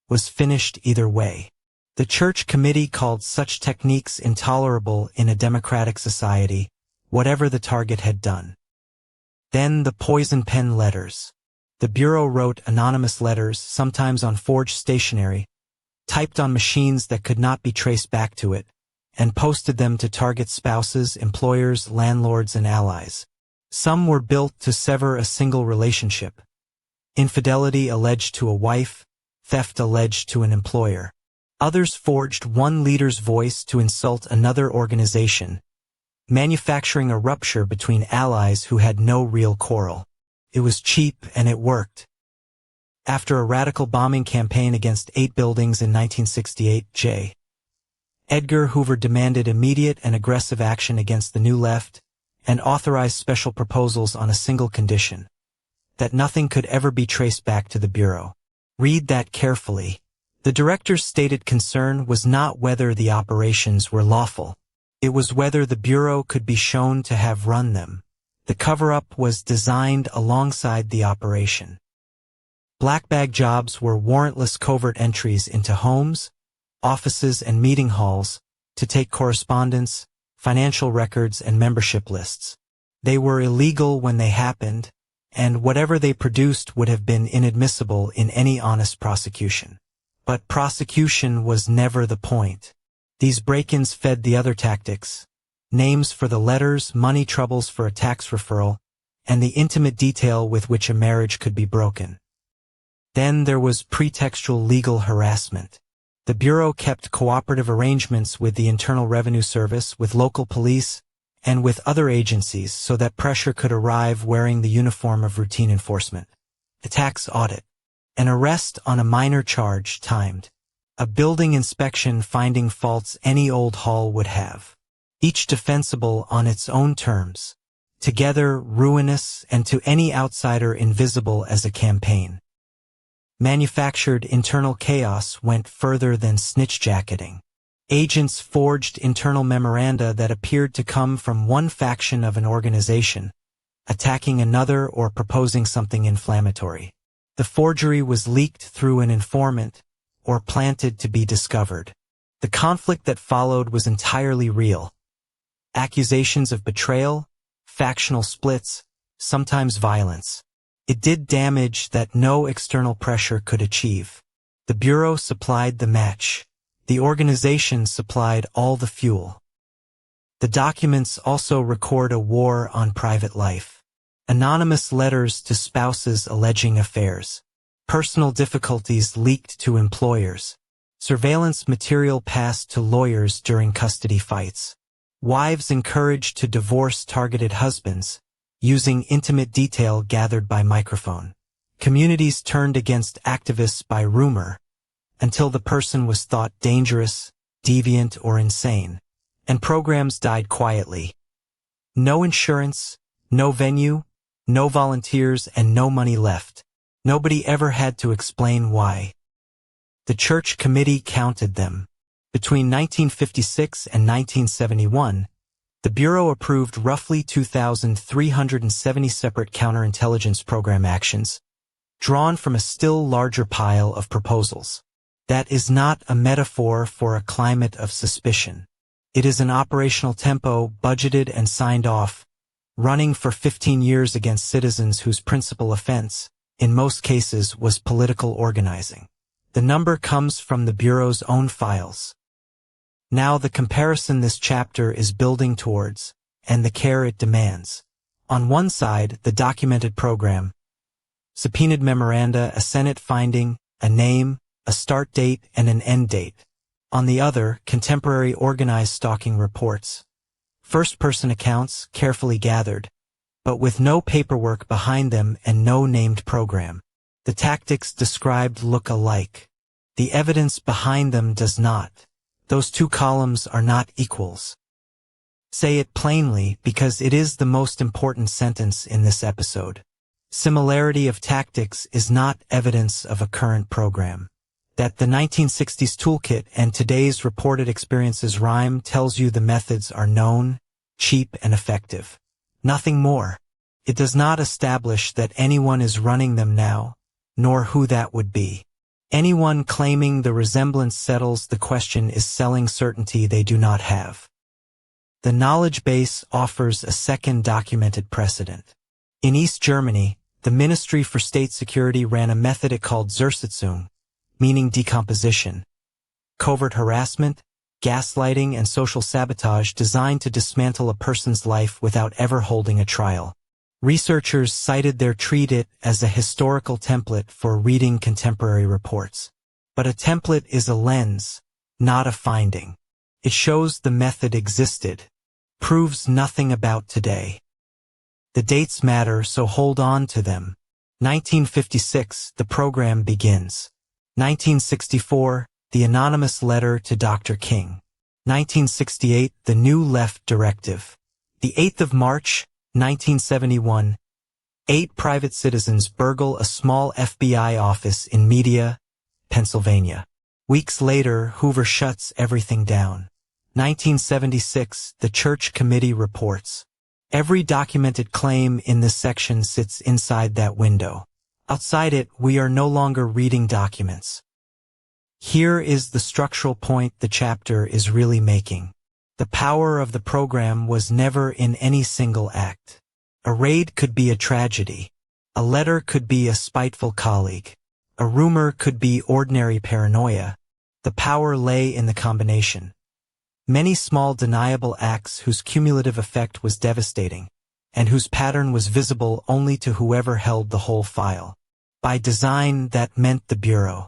was finished either way. The church committee called such techniques intolerable in a democratic society, whatever the target had done. Then the poison pen letters. The Bureau wrote anonymous letters, sometimes on forged stationery, typed on machines that could not be traced back to it, and posted them to target spouses, employers, landlords, and allies. Some were built to sever a single relationship. Infidelity alleged to a wife, theft alleged to an employer. Others forged one leader's voice to insult another organization, manufacturing a rupture between allies who had no real quarrel. It was cheap and it worked. After a radical bombing campaign against 8 buildings in 1968, J. Edgar Hoover demanded immediate and aggressive action against the New Left and authorized special proposals on a single condition: that nothing could ever be traced back to the Bureau. Read that carefully. The director's stated concern was not whether the operations were lawful. It was whether the Bureau could be shown to have run them. The cover-up was designed alongside the operation. Black bag jobs were warrantless covert entries into homes, offices, and meeting halls to take correspondence, financial records, and membership lists. They were illegal when they happened, and whatever they produced would have been inadmissible in any honest prosecution. But prosecution was never the point. These break-ins fed the other tactics: names for the letters, money troubles for a tax referral, and the intimate detail with which a marriage could be broken. Then there was pretextual legal harassment. The Bureau kept cooperative arrangements with the Internal Revenue Service, with local police, and with other agencies so that pressure could arrive wearing the uniform of routine enforcement. A tax audit. An arrest on a minor charge timed. A building inspection finding faults any old hall would have. Each defensible on its own terms. Together ruinous, and to any outsider invisible as a campaign. Manufactured internal chaos went further than snitch-jacketing. Agents forged internal memoranda that appeared to come from one faction of an organization, attacking another or proposing something inflammatory. The forgery was leaked through an informant, or planted to be discovered. The conflict that followed was entirely real. Accusations of betrayal, factional splits, sometimes violence. It did damage that no external pressure could achieve. The Bureau supplied the match. The organization supplied all the fuel. The documents also record a war on private life. Anonymous letters to spouses alleging affairs. Personal difficulties leaked to employers. Surveillance material passed to lawyers during custody fights. Wives encouraged to divorce targeted husbands, using intimate detail gathered by microphone. Communities turned against activists by rumor, until the person was thought dangerous, deviant, or insane, and programs died quietly. No insurance, no venue, no volunteers, and no money left. Nobody ever had to explain why. The church committee counted them. Between 1956 and 1971, the Bureau approved roughly 2,370 separate counterintelligence program actions, drawn from a still larger pile of proposals. That is not a metaphor for a climate of suspicion. It is an operational tempo budgeted and signed off, running for 15 years against citizens whose principal offense, in most cases, was political organizing. The number comes from the Bureau's own files. Now the comparison this chapter is building towards, and the care it demands. On one side, the documented program, subpoenaed memoranda, a Senate finding, a name, a start date, and an end date. On the other, contemporary organized stalking reports. First-person accounts, carefully gathered, but with no paperwork behind them and no named program. The tactics described look alike. The evidence behind them does not. Those two columns are not equals. Say it plainly because it is the most important sentence in this episode. Similarity of tactics is not evidence of a current program. That the 1960s toolkit and today's reported experiences rhyme tells you the methods are known, cheap, and effective. Nothing more. It does not establish that anyone is running them now, nor who that would be. Anyone claiming the resemblance settles the question is selling certainty they do not have. The knowledge base offers a second documented precedent. In East Germany, the Ministry for State Security ran a method it called Zersetzung, meaning decomposition, covert harassment, gaslighting, and social sabotage designed to dismantle a person's life without ever holding a trial. Researchers cited their treat-it as a historical template for reading contemporary reports. But a template is a lens, not a finding. It shows the method existed, proves nothing about today. The dates matter, so hold on to them. 1956, the program begins. 1964, the anonymous letter to Dr. King. 1968, the New Left Directive. The 8th of March, 1971, 8 private citizens burgle a small FBI office in Media, Pennsylvania. Weeks later, Hoover shuts everything down. 1976, the Church Committee reports. Every documented claim in this section sits inside that window. Outside it, we are no longer reading documents. Here is the structural point the chapter is really making. The power of the program was never in any single act. A raid could be a tragedy. A letter could be a spiteful colleague. A rumor could be ordinary paranoia. The power lay in the combination. Many small deniable acts whose cumulative effect was devastating, and whose pattern was visible only to whoever held the whole file. By design, that meant the Bureau.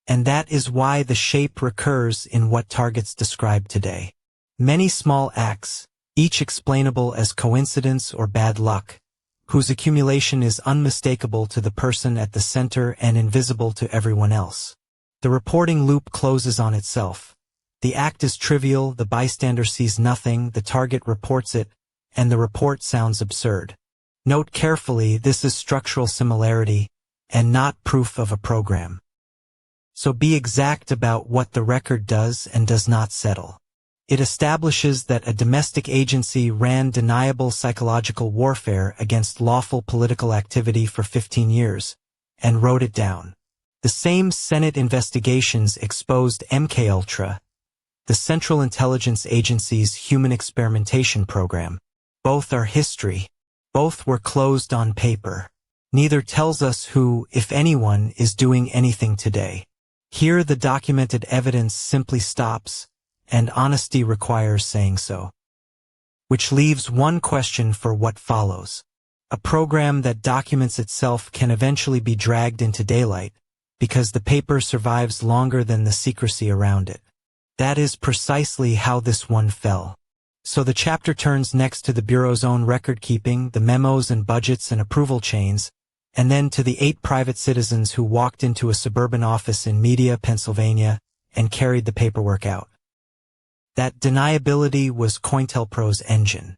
And that is why the shape recurs in what targets describe today. Many small acts, each explainable as coincidence or bad luck, whose accumulation is unmistakable to the person at the center and invisible to everyone else. The reporting loop closes on itself. The act is trivial, the bystander sees nothing, the target reports it, and the report sounds absurd. Note carefully, this is structural similarity, and not proof of a program. So be exact about what the record does and does not settle. It establishes that a domestic agency ran deniable psychological warfare against lawful political activity for 15 years, and wrote it down. The same Senate investigations exposed MKUltra, the Central Intelligence Agency's human experimentation program. Both are history. Both were closed on paper. Neither tells us who, if anyone, is doing anything today. Here the documented evidence simply stops, and honesty requires saying so. Which leaves one question for what follows. A program that documents itself can eventually be dragged into daylight, because the paper survives longer than the secrecy around it. That is precisely how this one fell. So the chapter turns next to the Bureau's own record-keeping, the memos and budgets and approval chains, and then to the 8 private citizens who walked into a suburban office in Media, Pennsylvania, and carried the paperwork out. That deniability was COINTELPRO's engine.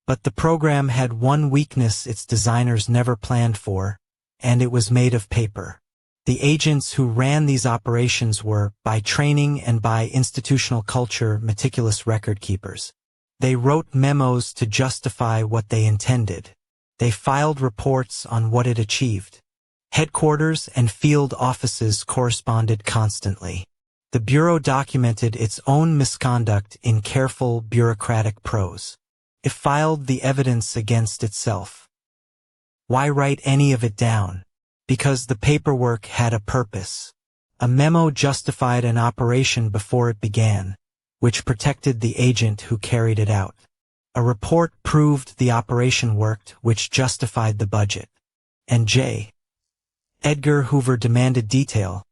But the program had one weakness its designers never planned for, and it was made of paper. The agents who ran these operations were, by training and by institutional culture, meticulous record keepers. They wrote memos to justify what they intended. They filed reports on what it achieved. Headquarters and field offices corresponded constantly. The Bureau documented its own misconduct in careful bureaucratic prose. It filed the evidence against itself. Why write any of it down? Because the paperwork had a purpose. A memo justified an operation before it began, which protected the agent who carried it out. A report proved the operation worked, which justified the budget. And J. Edgar Hoover demanded detail.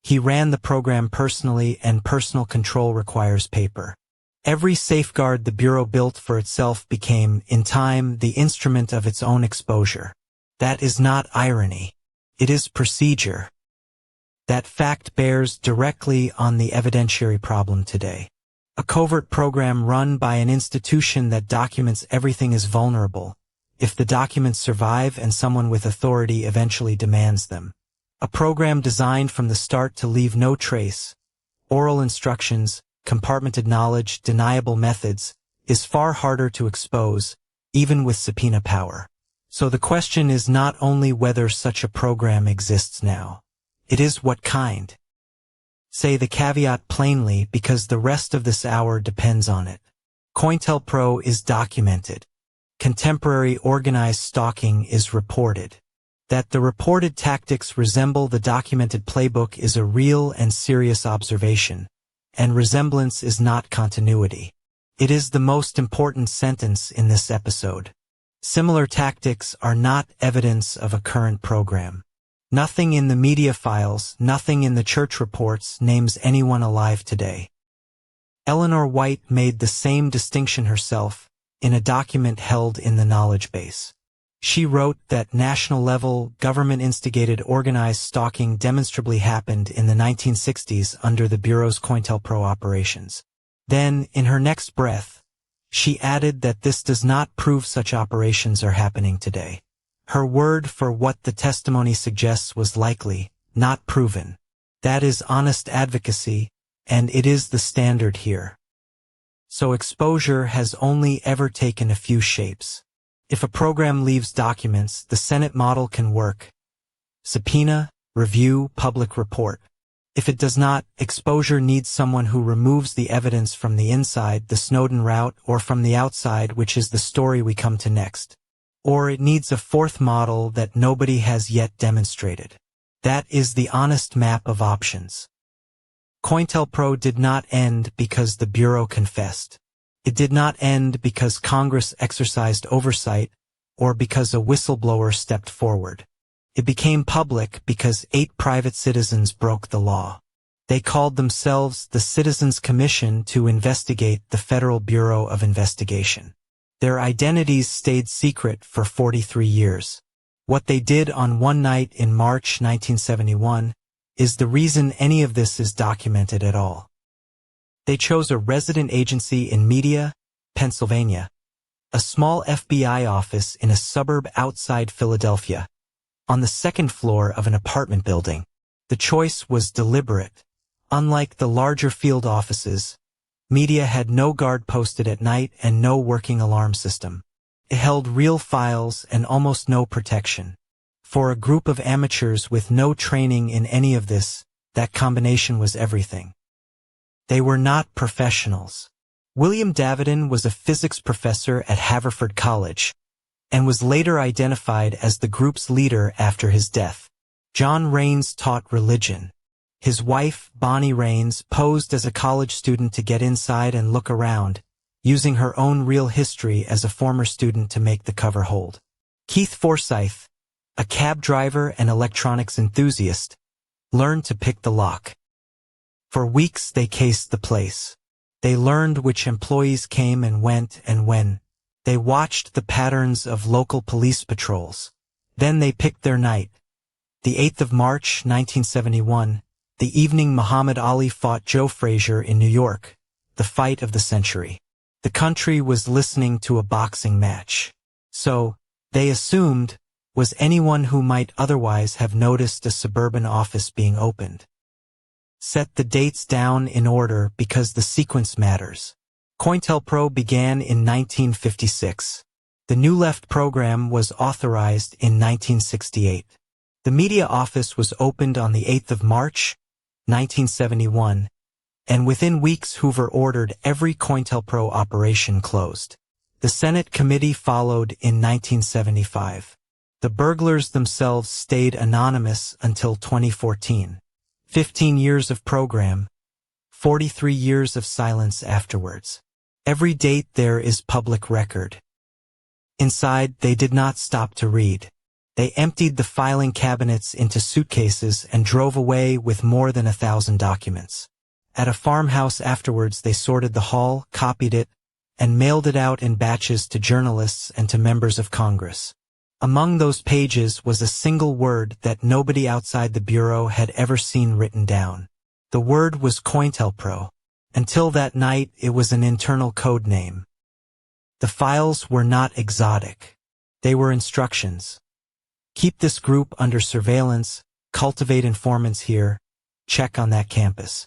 He ran the program personally, and personal control requires paper. Every safeguard the Bureau built for itself became, in time, the instrument of its own exposure. That is not irony. It is procedure. That fact bears directly on the evidentiary problem today. A covert program run by an institution that documents everything is vulnerable, if the documents survive and someone with authority eventually demands them. A program designed from the start to leave no trace, oral instructions, compartmented knowledge, deniable methods, is far harder to expose, even with subpoena power. So the question is not only whether such a program exists now. It is what kind. Say the caveat plainly because the rest of this hour depends on it. COINTELPRO is documented. Contemporary organized stalking is reported. That the reported tactics resemble the documented playbook is a real and serious observation, and resemblance is not continuity. It is the most important sentence in this episode. Similar tactics are not evidence of a current program. Nothing in the media files, nothing in the church reports names anyone alive today. Eleanor White made the same distinction herself in a document held in the knowledge base. She wrote that national-level, government-instigated organized stalking demonstrably happened in the 1960s under the Bureau's COINTELPRO operations. Then, in her next breath, she added that this does not prove such operations are happening today. Her word for what the testimony suggests was likely, not proven. That is honest advocacy, and it is the standard here. So exposure has only ever taken a few shapes. If a program leaves documents, the Senate model can work. Subpoena, review, public report. If it does not, exposure needs someone who removes the evidence from the inside, the Snowden route, or from the outside, which is the story we come to next. Or it needs a fourth model that nobody has yet demonstrated. That is the honest map of options. COINTELPRO did not end because the Bureau confessed. It did not end because Congress exercised oversight or because a whistleblower stepped forward. It became public because 8 private citizens broke the law. They called themselves the Citizens Commission to investigate the Federal Bureau of Investigation. Their identities stayed secret for 43 years. What they did on one night in March 1971 is the reason any of this is documented at all. They chose a resident agency in Media, Pennsylvania, a small FBI office in a suburb outside Philadelphia, on the second floor of an apartment building. The choice was deliberate. Unlike the larger field offices, Media had no guard posted at night and no working alarm system. It held real files and almost no protection. For a group of amateurs with no training in any of this, that combination was everything. They were not professionals. William Davidon was a physics professor at Haverford College, and was later identified as the group's leader after his death. John Raines taught religion. His wife, Bonnie Raines, posed as a college student to get inside and look around, using her own real history as a former student to make the cover hold. Keith Forsyth, a cab driver and electronics enthusiast, learned to pick the lock. For weeks they cased the place. They learned which employees came and went and when. They watched the patterns of local police patrols. Then they picked their night. The 8th of March, 1971, the evening Muhammad Ali fought Joe Frazier in New York, the fight of the century. The country was listening to a boxing match. So, they assumed, was anyone who might otherwise have noticed a suburban office being opened. Set the dates down in order because the sequence matters. COINTELPRO began in 1956. The New Left program was authorized in 1968. The media office was opened on the 8th of March, 1971, and within weeks Hoover ordered every COINTELPRO operation closed. The Senate committee followed in 1975. The burglars themselves stayed anonymous until 2014. 15 years of program, 43 years of silence afterwards. Every date there is public record. Inside, they did not stop to read. They emptied the filing cabinets into suitcases and drove away with more than 1,000 documents. At a farmhouse afterwards, they sorted the haul, copied it, and mailed it out in batches to journalists and to members of Congress. Among those pages was a single word that nobody outside the Bureau had ever seen written down. The word was COINTELPRO. Until that night, it was an internal code name. The files were not exotic. They were instructions. Keep this group under surveillance, cultivate informants here, check on that campus.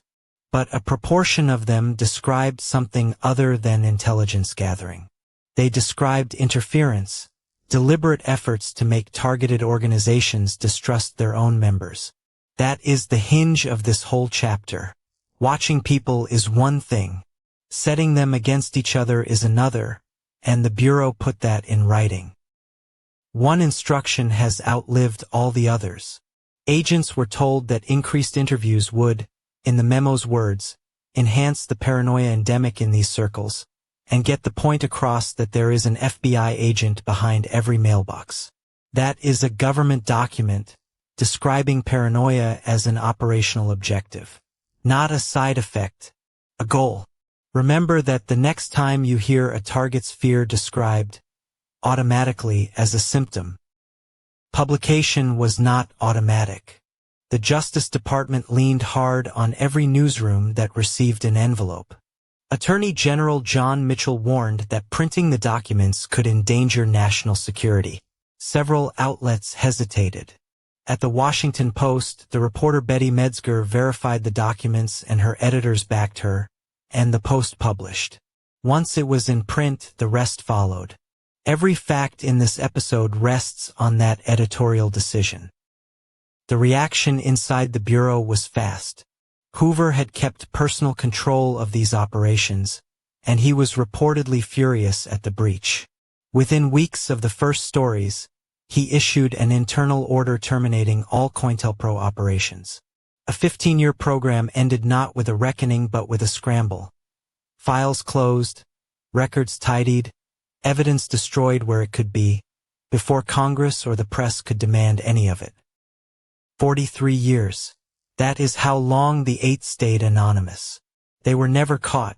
But a proportion of them described something other than intelligence gathering. They described interference, deliberate efforts to make targeted organizations distrust their own members. That is the hinge of this whole chapter. Watching people is one thing. Setting them against each other is another, and the Bureau put that in writing. One instruction has outlived all the others. Agents were told that increased interviews would, in the memo's words, enhance the paranoia endemic in these circles, and get the point across that there is an FBI agent behind every mailbox. That is a government document describing paranoia as an operational objective, not a side effect, a goal. Remember that the next time you hear a target's fear described automatically as a symptom. Publication was not automatic. The Justice Department leaned hard on every newsroom that received an envelope. Attorney General John Mitchell warned that printing the documents could endanger national security. Several outlets hesitated. At the Washington Post, the reporter Betty Metzger verified the documents and her editors backed her, and the Post published. Once it was in print, the rest followed. Every fact in this episode rests on that editorial decision. The reaction inside the Bureau was fast. Hoover had kept personal control of these operations, and he was reportedly furious at the breach. Within weeks of the first stories, he issued an internal order terminating all COINTELPRO operations. A 15-year program ended not with a reckoning but with a scramble. Files closed, records tidied, evidence destroyed where it could be, before Congress or the press could demand any of it. 43 years. That is how long the 8 stayed anonymous. They were never caught.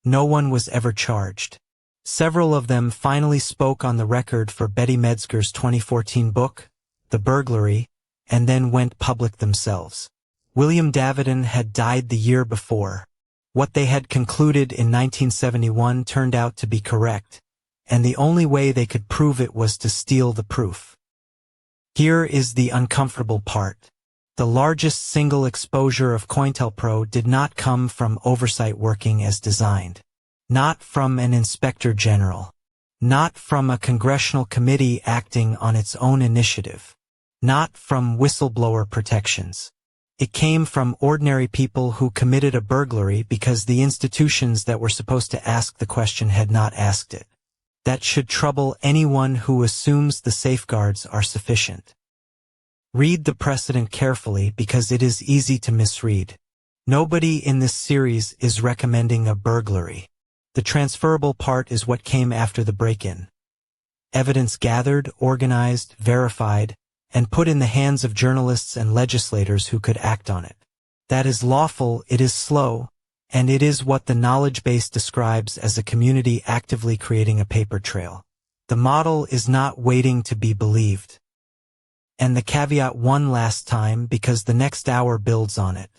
No one was ever charged. Several of them finally spoke on the record for Betty Metzger's 2014 book, The Burglary, and then went public themselves. William Davidon had died the year before. What they had concluded in 1971 turned out to be correct, and the only way they could prove it was to steal the proof. Here is the uncomfortable part. The largest single exposure of COINTELPRO did not come from oversight working as designed. Not from an inspector general. Not from a congressional committee acting on its own initiative. Not from whistleblower protections. It came from ordinary people who committed a burglary because the institutions that were supposed to ask the question had not asked it. That should trouble anyone who assumes the safeguards are sufficient. Read the precedent carefully because it is easy to misread. Nobody in this series is recommending a burglary. The transferable part is what came after the break-in. Evidence gathered, organized, verified, and put in the hands of journalists and legislators who could act on it. That is lawful, it is slow, and it is what the knowledge base describes as a community actively creating a paper trail. The model is not waiting to be believed. And the caveat one last time because the next hour builds on it.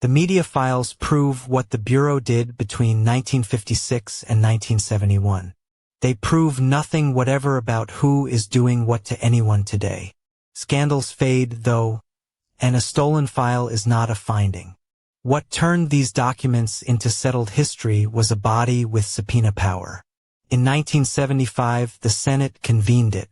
The media files prove what the Bureau did between 1956 and 1971. They prove nothing whatever about who is doing what to anyone today. Scandals fade, though, and a stolen file is not a finding. What turned these documents into settled history was a body with subpoena power. In 1975, the Senate convened it.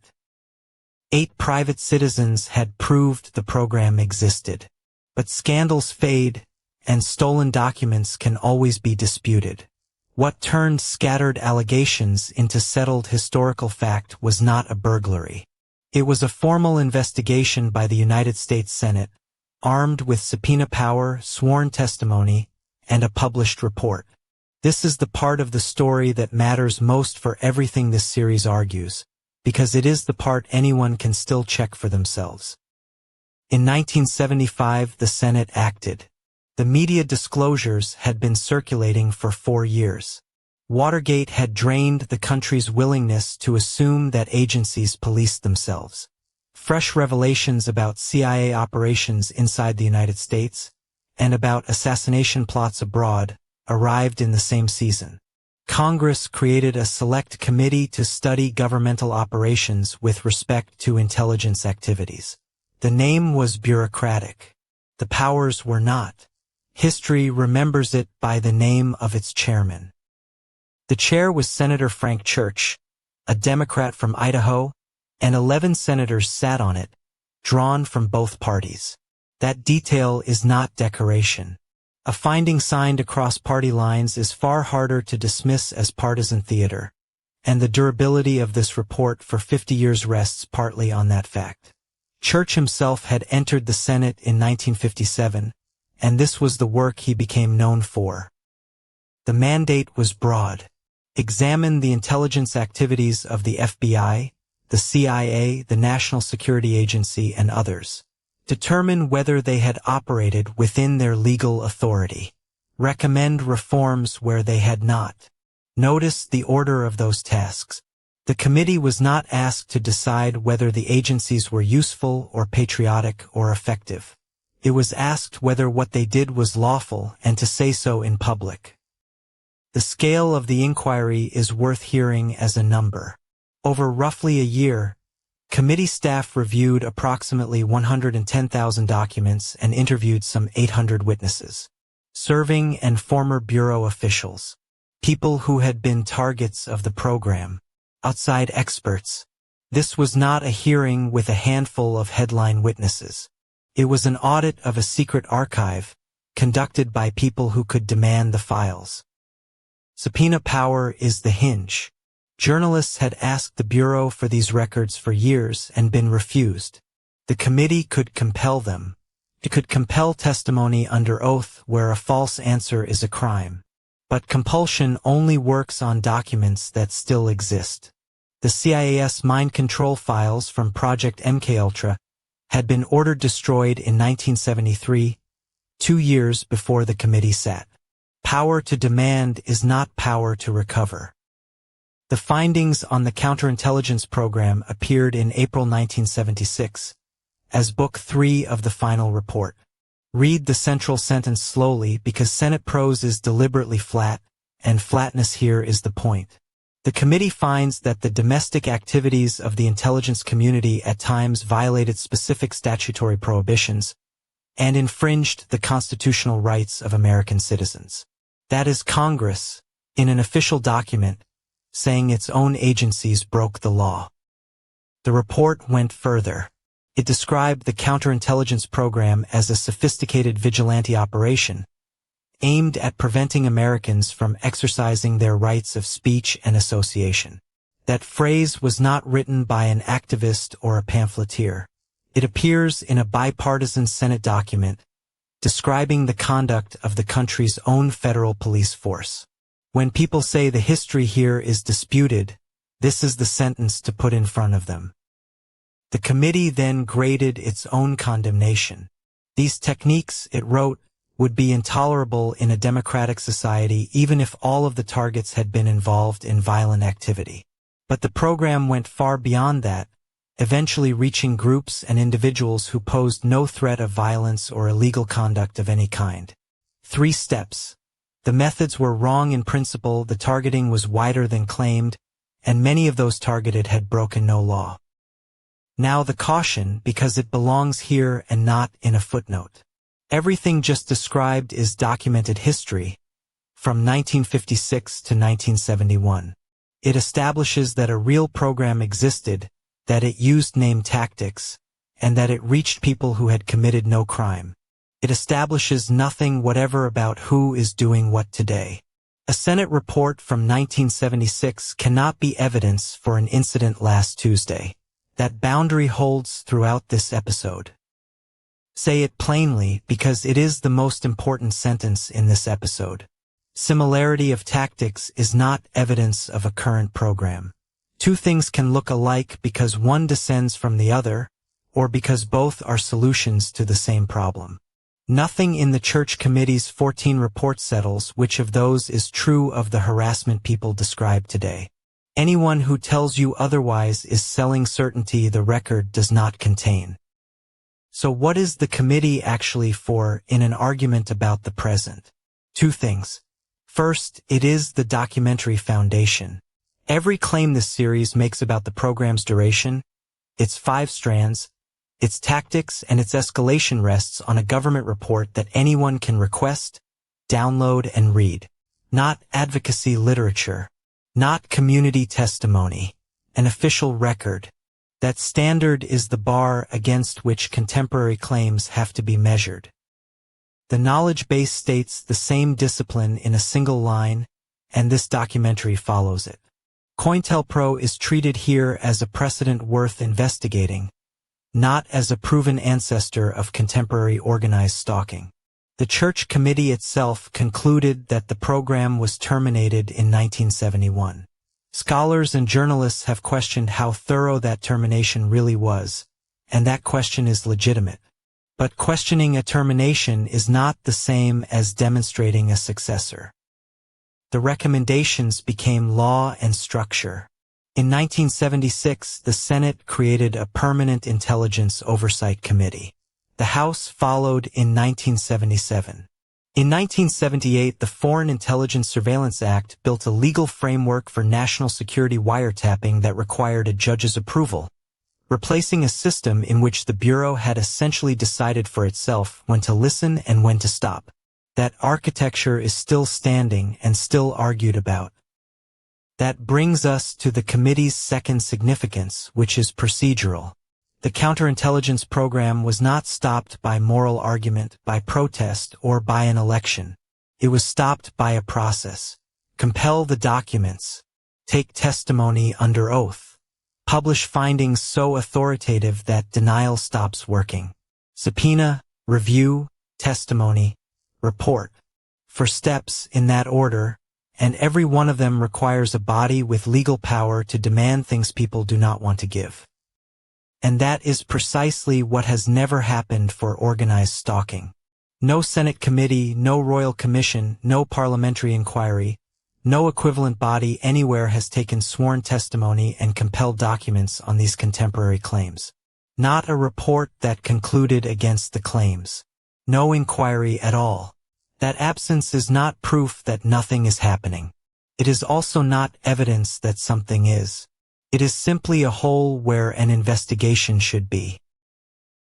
8 private citizens had proved the program existed. But scandals fade, and stolen documents can always be disputed. What turned scattered allegations into settled historical fact was not a burglary. It was a formal investigation by the United States Senate, armed with subpoena power, sworn testimony, and a published report. This is the part of the story that matters most for everything this series argues, because it is the part anyone can still check for themselves. In 1975, the Senate acted. The media disclosures had been circulating for 4 years. Watergate had drained the country's willingness to assume that agencies policed themselves. Fresh revelations about CIA operations inside the United States and about assassination plots abroad arrived in the same season. Congress created a select committee to study governmental operations with respect to intelligence activities. The name was bureaucratic. The powers were not. History remembers it by the name of its chairman. The chair was Senator Frank Church, a Democrat from Idaho, and 11 senators sat on it, drawn from both parties. That detail is not decoration. A finding signed across party lines is far harder to dismiss as partisan theater, and the durability of this report for 50 years rests partly on that fact. Church himself had entered the Senate in 1957, and this was the work he became known for. The mandate was broad. Examine the intelligence activities of the FBI, the CIA, the National Security Agency, and others. Determine whether they had operated within their legal authority. Recommend reforms where they had not. Notice the order of those tasks. The committee was not asked to decide whether the agencies were useful or patriotic or effective. It was asked whether what they did was lawful and to say so in public. The scale of the inquiry is worth hearing as a number. Over roughly a year, committee staff reviewed approximately 110,000 documents and interviewed some 800 witnesses. Serving and former bureau officials. People who had been targets of the program. Outside experts. This was not a hearing with a handful of headline witnesses. It was an audit of a secret archive, conducted by people who could demand the files. Subpoena power is the hinge. Journalists had asked the Bureau for these records for years and been refused. The committee could compel them. It could compel testimony under oath where a false answer is a crime. But compulsion only works on documents that still exist. The CIA's mind control files from Project MKUltra had been ordered destroyed in 1973, 2 years before the committee sat. Power to demand is not power to recover. The findings on the counterintelligence program appeared in April 1976 as Book 3 of the final report. Read the central sentence slowly because Senate prose is deliberately flat, and flatness here is the point. The committee finds that the domestic activities of the intelligence community at times violated specific statutory prohibitions and infringed the constitutional rights of American citizens. That is Congress, in an official document, saying its own agencies broke the law. The report went further. It described the counterintelligence program as a sophisticated vigilante operation, aimed at preventing Americans from exercising their rights of speech and association. That phrase was not written by an activist or a pamphleteer. It appears in a bipartisan Senate document describing the conduct of the country's own federal police force. When people say the history here is disputed, this is the sentence to put in front of them. The committee then graded its own condemnation. These techniques, it wrote, would be intolerable in a democratic society even if all of the targets had been involved in violent activity. But the program went far beyond that, eventually reaching groups and individuals who posed no threat of violence or illegal conduct of any kind. 3 steps. The methods were wrong in principle, the targeting was wider than claimed, and many of those targeted had broken no law. Now the caution, because it belongs here and not in a footnote. Everything just described is documented history, from 1956 to 1971. It establishes that a real program existed, that it used named tactics, and that it reached people who had committed no crime. It establishes nothing whatever about who is doing what today. A Senate report from 1976 cannot be evidence for an incident last Tuesday. That boundary holds throughout this episode. Say it plainly because it is the most important sentence in this episode. Similarity of tactics is not evidence of a current program. 2 things can look alike because one descends from the other, or because both are solutions to the same problem. Nothing in the Church Committee's 14 reports settles which of those is true of the harassment people describe today. Anyone who tells you otherwise is selling certainty the record does not contain. So what is the committee actually for in an argument about the present? 2 things. First, it is the documentary foundation. Every claim this series makes about the program's duration, its 5 strands, Its tactics and its escalation rests on a government report that anyone can request, download, and read. Not advocacy literature. Not community testimony. An official record. That standard is the bar against which contemporary claims have to be measured. The knowledge base states the same discipline in a single line, and this documentary follows it. COINTELPRO is treated here as a precedent worth investigating, not as a proven ancestor of contemporary organized stalking. The Church Committee itself concluded that the program was terminated in 1971. Scholars and journalists have questioned how thorough that termination really was, and that question is legitimate. But questioning a termination is not the same as demonstrating a successor. The recommendations became law and structure. In 1976, the Senate created a Permanent Intelligence Oversight Committee. The House followed in 1977. In 1978, the Foreign Intelligence Surveillance Act built a legal framework for national security wiretapping that required a judge's approval, replacing a system in which the Bureau had essentially decided for itself when to listen and when to stop. That architecture is still standing and still argued about. That brings us to the committee's second significance, which is procedural. The counterintelligence program was not stopped by moral argument, by protest, or by an election. It was stopped by a process. Compel the documents. Take testimony under oath. Publish findings so authoritative that denial stops working. Subpoena, review, testimony, report. For steps in that order, and every one of them requires a body with legal power to demand things people do not want to give. And that is precisely what has never happened for organized stalking. No Senate committee, no Royal Commission, no parliamentary inquiry, no equivalent body anywhere has taken sworn testimony and compelled documents on these contemporary claims. Not a report that concluded against the claims. No inquiry at all. That absence is not proof that nothing is happening. It is also not evidence that something is. It is simply a hole where an investigation should be.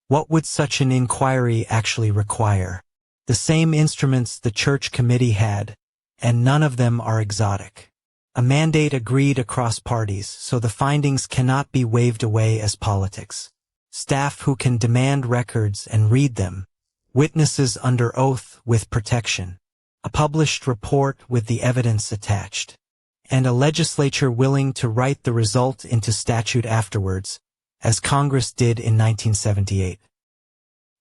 What would such an inquiry actually require? The same instruments the Church Committee had, and none of them are exotic. A mandate agreed across parties, so the findings cannot be waved away as politics. Staff who can demand records and read them. Witnesses under oath with protection. A published report with the evidence attached. And a legislature willing to write the result into statute afterwards, as Congress did in 1978.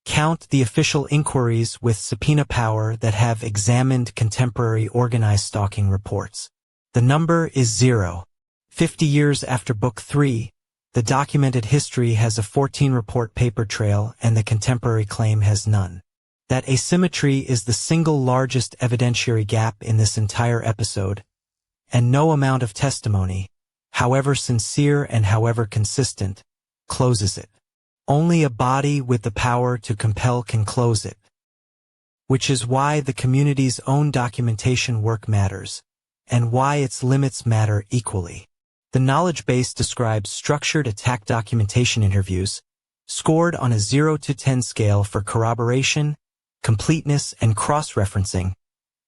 Count the official inquiries with subpoena power that have examined contemporary organized stalking reports. The number is 0. 50 years after Book 3, the documented history has a 14-report paper trail and the contemporary claim has none. That asymmetry is the single largest evidentiary gap in this entire episode, and no amount of testimony, however sincere and however consistent, closes it. Only a body with the power to compel can close it. Which is why the community's own documentation work matters, and why its limits matter equally. The knowledge base describes structured attack documentation interviews, scored on a 0 to 10 scale for corroboration, completeness, and cross-referencing,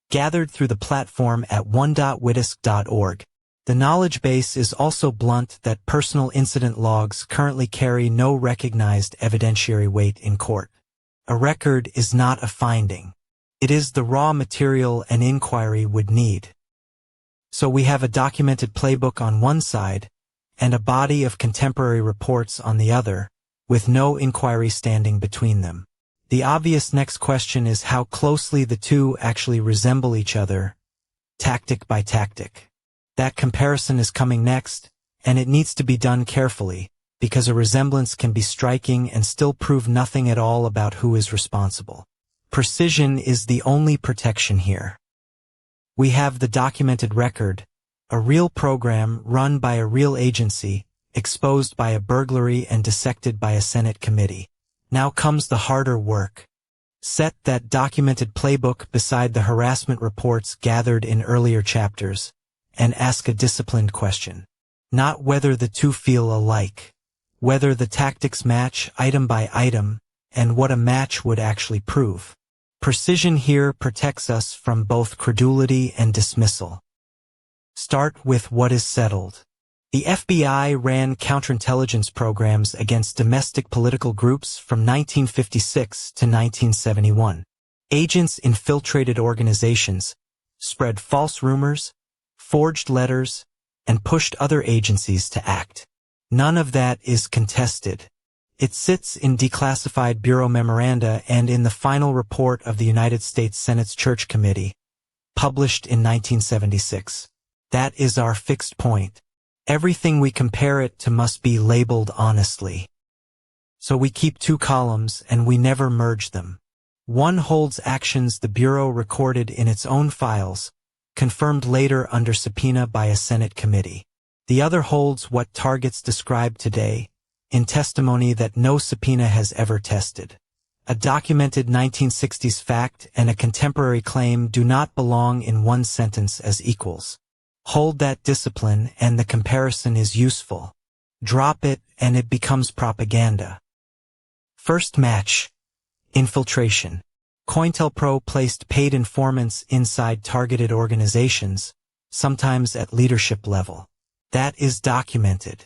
gathered through the platform at one.witisk.org. The knowledge base is also blunt that personal incident logs currently carry no recognized evidentiary weight in court. A record is not a finding. It is the raw material an inquiry would need. So we have a documented playbook on one side, and a body of contemporary reports on the other, with no inquiry standing between them. The obvious next question is how closely the two actually resemble each other, tactic by tactic. That comparison is coming next, and it needs to be done carefully, because a resemblance can be striking and still prove nothing at all about who is responsible. Precision is the only protection here. We have the documented record, a real program run by a real agency, exposed by a burglary and dissected by a Senate committee. Now comes the harder work. Set that documented playbook beside the harassment reports gathered in earlier chapters, and ask a disciplined question. Not whether the two feel alike, whether the tactics match item by item, and what a match would actually prove. Precision here protects us from both credulity and dismissal. Start with what is settled. The FBI ran counterintelligence programs against domestic political groups from 1956 to 1971. Agents infiltrated organizations, spread false rumors, forged letters, and pushed other agencies to act. None of that is contested. It sits in declassified Bureau memoranda and in the final report of the United States Senate's Church Committee, published in 1976. That is our fixed point. Everything we compare it to must be labeled honestly. So we keep two columns and we never merge them. One holds actions the Bureau recorded in its own files, confirmed later under subpoena by a Senate committee. The other holds what targets described today, in testimony that no subpoena has ever tested. A documented 1960s fact and a contemporary claim do not belong in one sentence as equals. Hold that discipline and the comparison is useful. Drop it and it becomes propaganda. First match. Infiltration. COINTELPRO placed paid informants inside targeted organizations, sometimes at leadership level. That is documented.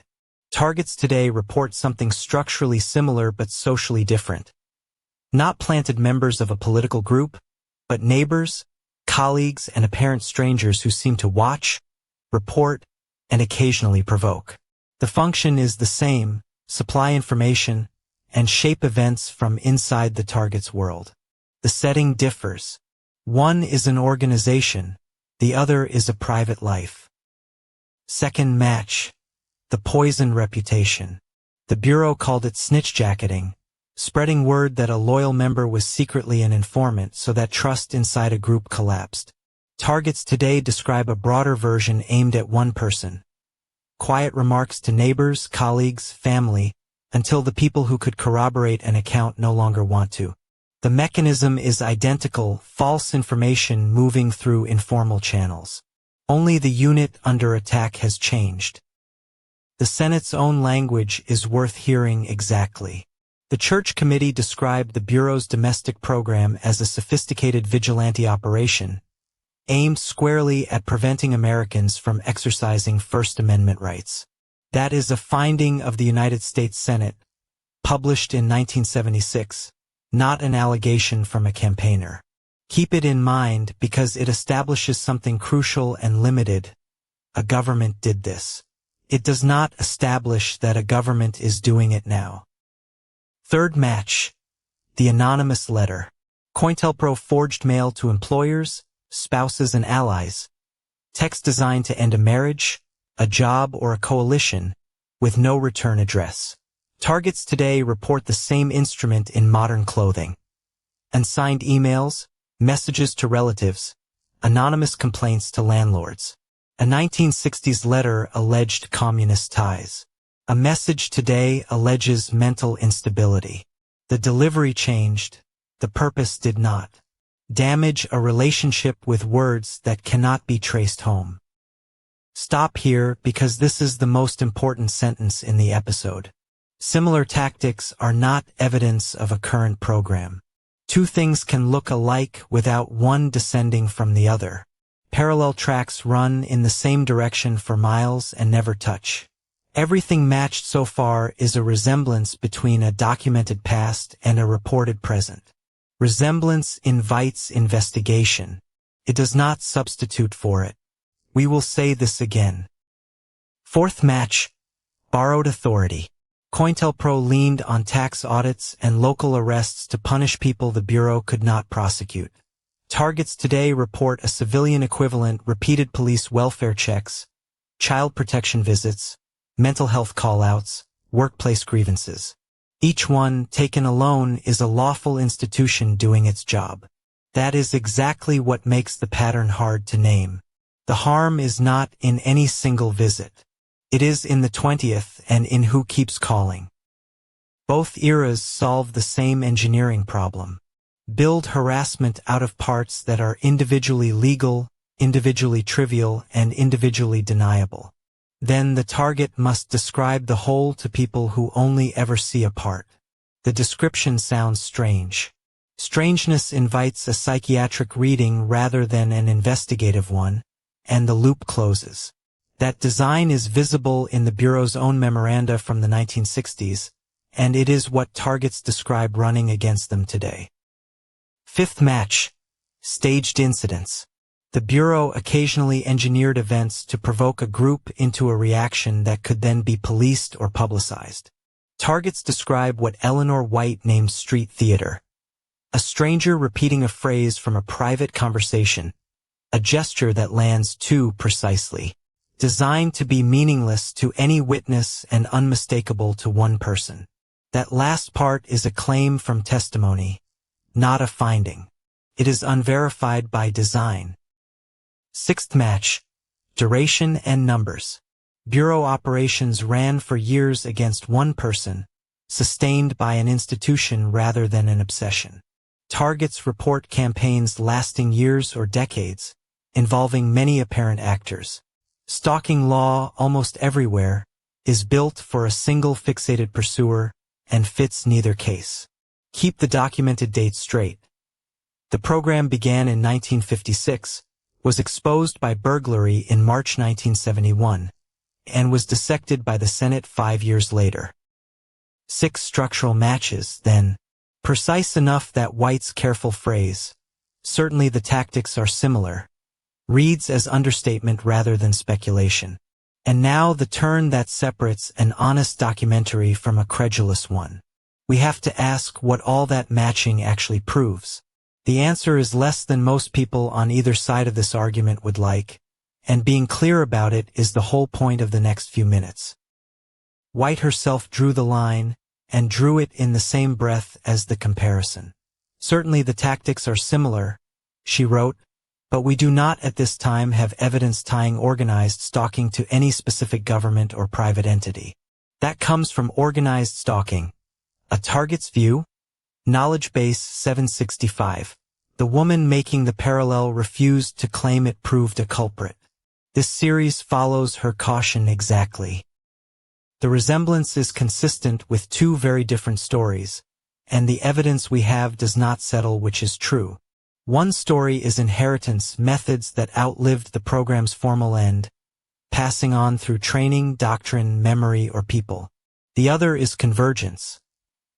Targets today report something structurally similar but socially different. Not planted members of a political group, but neighbors, colleagues, and apparent strangers who seem to watch, report, and occasionally provoke. The function is the same: supply information and shape events from inside the target's world. The setting differs. One is an organization, the other is a private life. Second match. The poison reputation. The Bureau called it snitch-jacketing, spreading word that a loyal member was secretly an informant so that trust inside a group collapsed. Targets today describe a broader version aimed at one person. Quiet remarks to neighbors, colleagues, family, until the people who could corroborate an account no longer want to. The mechanism is identical: false information moving through informal channels. Only the unit under attack has changed. The Senate's own language is worth hearing exactly. The Church Committee described the Bureau's domestic program as a sophisticated vigilante operation, aimed squarely at preventing Americans from exercising First Amendment rights. That is a finding of the United States Senate, published in 1976, not an allegation from a campaigner. Keep it in mind because it establishes something crucial and limited. A government did this. It does not establish that a government is doing it now. Third match. The anonymous letter. COINTELPRO forged mail to employers, spouses, and allies. Text designed to end a marriage, a job, or a coalition, with no return address. Targets today report the same instrument in modern clothing. Unsigned emails, messages to relatives, anonymous complaints to landlords. A 1960s letter alleged communist ties. A message today alleges mental instability. The delivery changed, the purpose did not. Damage a relationship with words that cannot be traced home. Stop here because this is the most important sentence in the episode. Similar tactics are not evidence of a current program. Two things can look alike without one descending from the other. Parallel tracks run in the same direction for miles and never touch. Everything matched so far is a resemblance between a documented past and a reported present. Resemblance invites investigation. It does not substitute for it. We will say this again. Fourth match. Borrowed authority. COINTELPRO leaned on tax audits and local arrests to punish people the Bureau could not prosecute. Targets today report a civilian equivalent: repeated police welfare checks, child protection visits, mental health call-outs, workplace grievances. Each one, taken alone, is a lawful institution doing its job. That is exactly what makes the pattern hard to name. The harm is not in any single visit. It is in the 20th and in who keeps calling. Both eras solve the same engineering problem. Build harassment out of parts that are individually legal, individually trivial, and individually deniable. Then the target must describe the whole to people who only ever see a part. The description sounds strange. Strangeness invites a psychiatric reading rather than an investigative one, and the loop closes. That design is visible in the Bureau's own memoranda from the 1960s, and it is what targets describe running against them today. Fifth match: staged incidents. The Bureau occasionally engineered events to provoke a group into a reaction that could then be policed or publicized. Targets describe what Eleanor White named street theater. A stranger repeating a phrase from a private conversation, a gesture that lands too precisely, designed to be meaningless to any witness and unmistakable to one person. That last part is a claim from testimony, not a finding. It is unverified by design. Sixth match: duration and numbers. Bureau operations ran for years against one person, sustained by an institution rather than an obsession. Targets report campaigns lasting years or decades, involving many apparent actors. Stalking law, almost everywhere, is built for a single fixated pursuer and fits neither case. Keep the documented dates straight. The program began in 1956, was exposed by burglary in March 1971, and was dissected by the Senate 5 years later. 6 structural matches, then. Precise enough that White's careful phrase, "Certainly the tactics are similar," reads as understatement rather than speculation. And now the turn that separates an honest documentary from a credulous one. We have to ask what all that matching actually proves. The answer is less than most people on either side of this argument would like, and being clear about it is the whole point of the next few minutes. White herself drew the line, and drew it in the same breath as the comparison. "Certainly the tactics are similar," she wrote, "but we do not at this time have evidence tying organized stalking to any specific government or private entity. That comes from organized stalking. A target's view? Knowledge base 765. The woman making the parallel refused to claim it proved a culprit. This series follows her caution exactly. The resemblance is consistent with 2 very different stories, and the evidence we have does not settle which is true. One story is inheritance methods that outlived the program's formal end, passing on through training, doctrine, memory, or people. The other is convergence.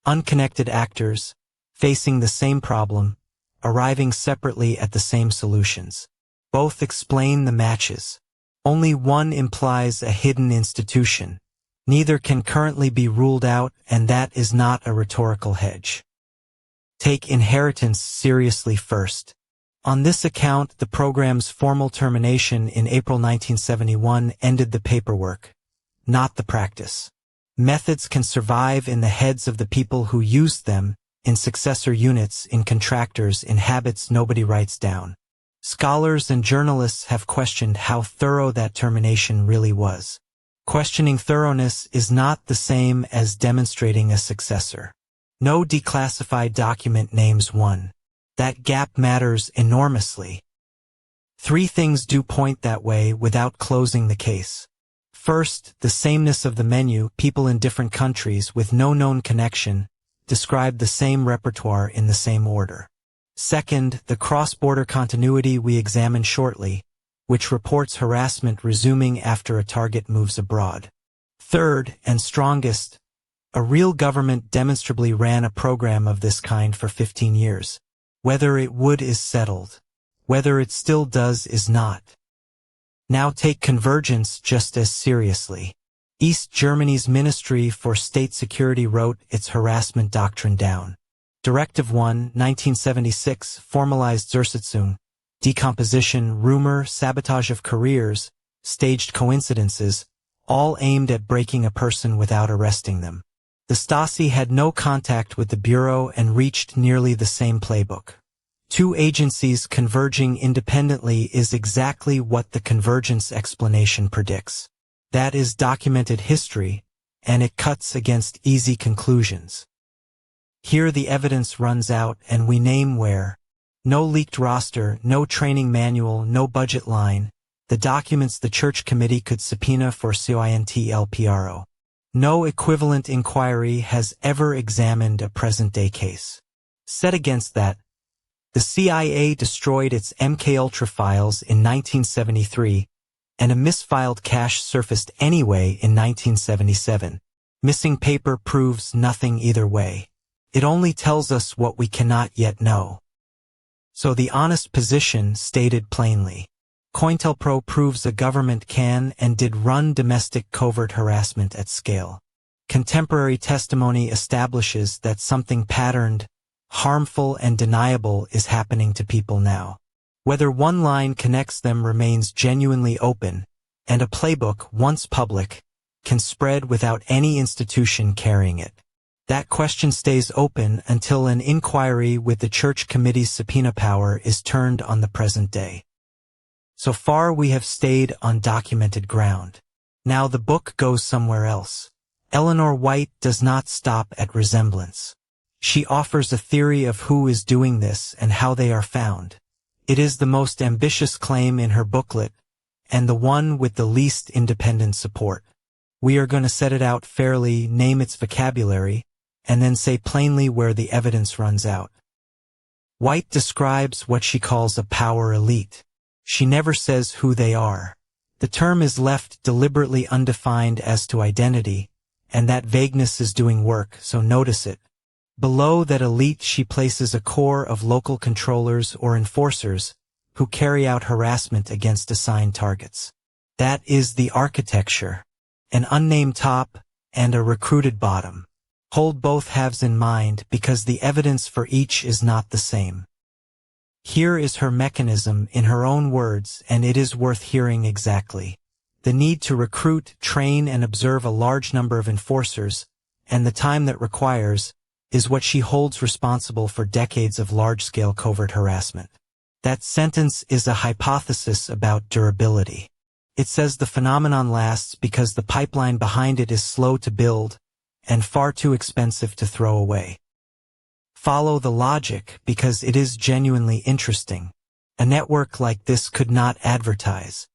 Unconnected actors, facing the same problem, arriving separately at the same solutions. Both explain the matches. Only one implies a hidden institution. Neither can currently be ruled out, and that is not a rhetorical hedge. Take inheritance seriously first. On this account, the program's formal termination in April 1971 ended the paperwork, not the practice. Methods can survive in the heads of the people who used them, in successor units, in contractors, in habits nobody writes down. Scholars and journalists have questioned how thorough that termination really was. Questioning thoroughness is not the same as demonstrating a successor. No declassified document names one. That gap matters enormously. 3 things do point that way without closing the case. First, the sameness of the menu. People in different countries with no known connection describe the same repertoire in the same order. Second, the cross-border continuity we examine shortly, which reports harassment resuming after a target moves abroad. Third, and strongest, a real government demonstrably ran a program of this kind for 15 years. Whether it would is settled. Whether it still does is not. Now take convergence just as seriously. East Germany's Ministry for State Security wrote its harassment doctrine down. Directive 1, 1976, formalized Zersitzung, decomposition, rumor, sabotage of careers, staged coincidences, all aimed at breaking a person without arresting them. The Stasi had no contact with the Bureau and reached nearly the same playbook. 2 agencies converging independently is exactly what the convergence explanation predicts. That is documented history, and it cuts against easy conclusions. Here the evidence runs out and we name where. No leaked roster, no training manual, no budget line, the documents the Church Committee could subpoena for COINTELPRO. No equivalent inquiry has ever examined a present-day case. Set against that, the CIA destroyed its MKUltra files in 1973, and a misfiled cache surfaced anyway in 1977. Missing paper proves nothing either way. It only tells us what we cannot yet know. So the honest position stated plainly. COINTELPRO proves a government can and did run domestic covert harassment at scale. Contemporary testimony establishes that something patterned, harmful and deniable is happening to people now. Whether one line connects them remains genuinely open, and a playbook, once public, can spread without any institution carrying it. That question stays open until an inquiry with the Church Committee's subpoena power is turned on the present day. So far we have stayed on documented ground. Now the book goes somewhere else. Eleanor White does not stop at resemblance. She offers a theory of who is doing this and how they are found. It is the most ambitious claim in her booklet, and the one with the least independent support. We are going to set it out fairly, name its vocabulary, and then say plainly where the evidence runs out. White describes what she calls a power elite. She never says who they are. The term is left deliberately undefined as to identity, and that vagueness is doing work, so notice it. Below that elite she places a core of local controllers or enforcers who carry out harassment against assigned targets. That is the architecture. An unnamed top and a recruited bottom. Hold both halves in mind because the evidence for each is not the same. Here is her mechanism in her own words, and it is worth hearing exactly. The need to recruit, train, and observe a large number of enforcers, and the time that requires, is what she holds responsible for decades of large-scale covert harassment. That sentence is a hypothesis about durability. It says the phenomenon lasts because the pipeline behind it is slow to build and far too expensive to throw away. Follow the logic because it is genuinely interesting. A network like this could not advertise.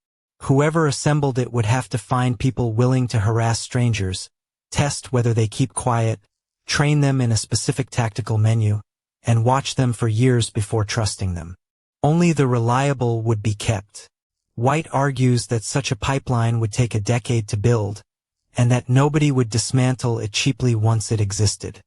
Whoever assembled it would have to find people willing to harass strangers, test whether they keep quiet, train them in a specific tactical menu, and watch them for years before trusting them. Only the reliable would be kept. White argues that such a pipeline would take a decade to build, and that nobody would dismantle it cheaply once it existed.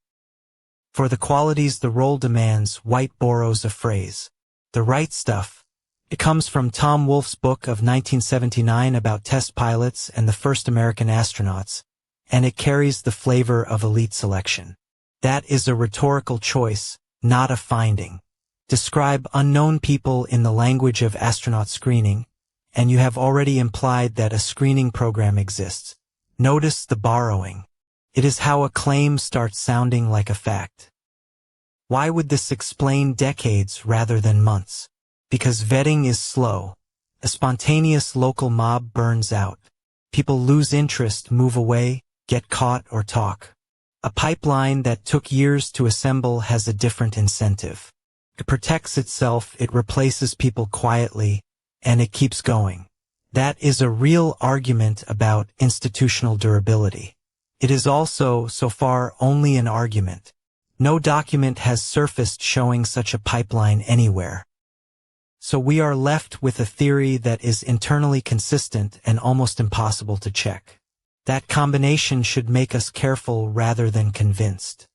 For the qualities the role demands, White borrows a phrase. The right stuff. It comes from Tom Wolfe's book of 1979 about test pilots and the first American astronauts, and it carries the flavor of elite selection. That is a rhetorical choice, not a finding. Describe unknown people in the language of astronaut screening, and you have already implied that a screening program exists. Notice the borrowing. It is how a claim starts sounding like a fact. Why would this explain decades rather than months? Because vetting is slow. A spontaneous local mob burns out. People lose interest, move away, get caught, or talk. A pipeline that took years to assemble has a different incentive. It protects itself, it replaces people quietly, and it keeps going. That is a real argument about institutional durability. It is also, so far, only an argument. No document has surfaced showing such a pipeline anywhere. So we are left with a theory that is internally consistent and almost impossible to check. That combination should make us careful rather than convinced.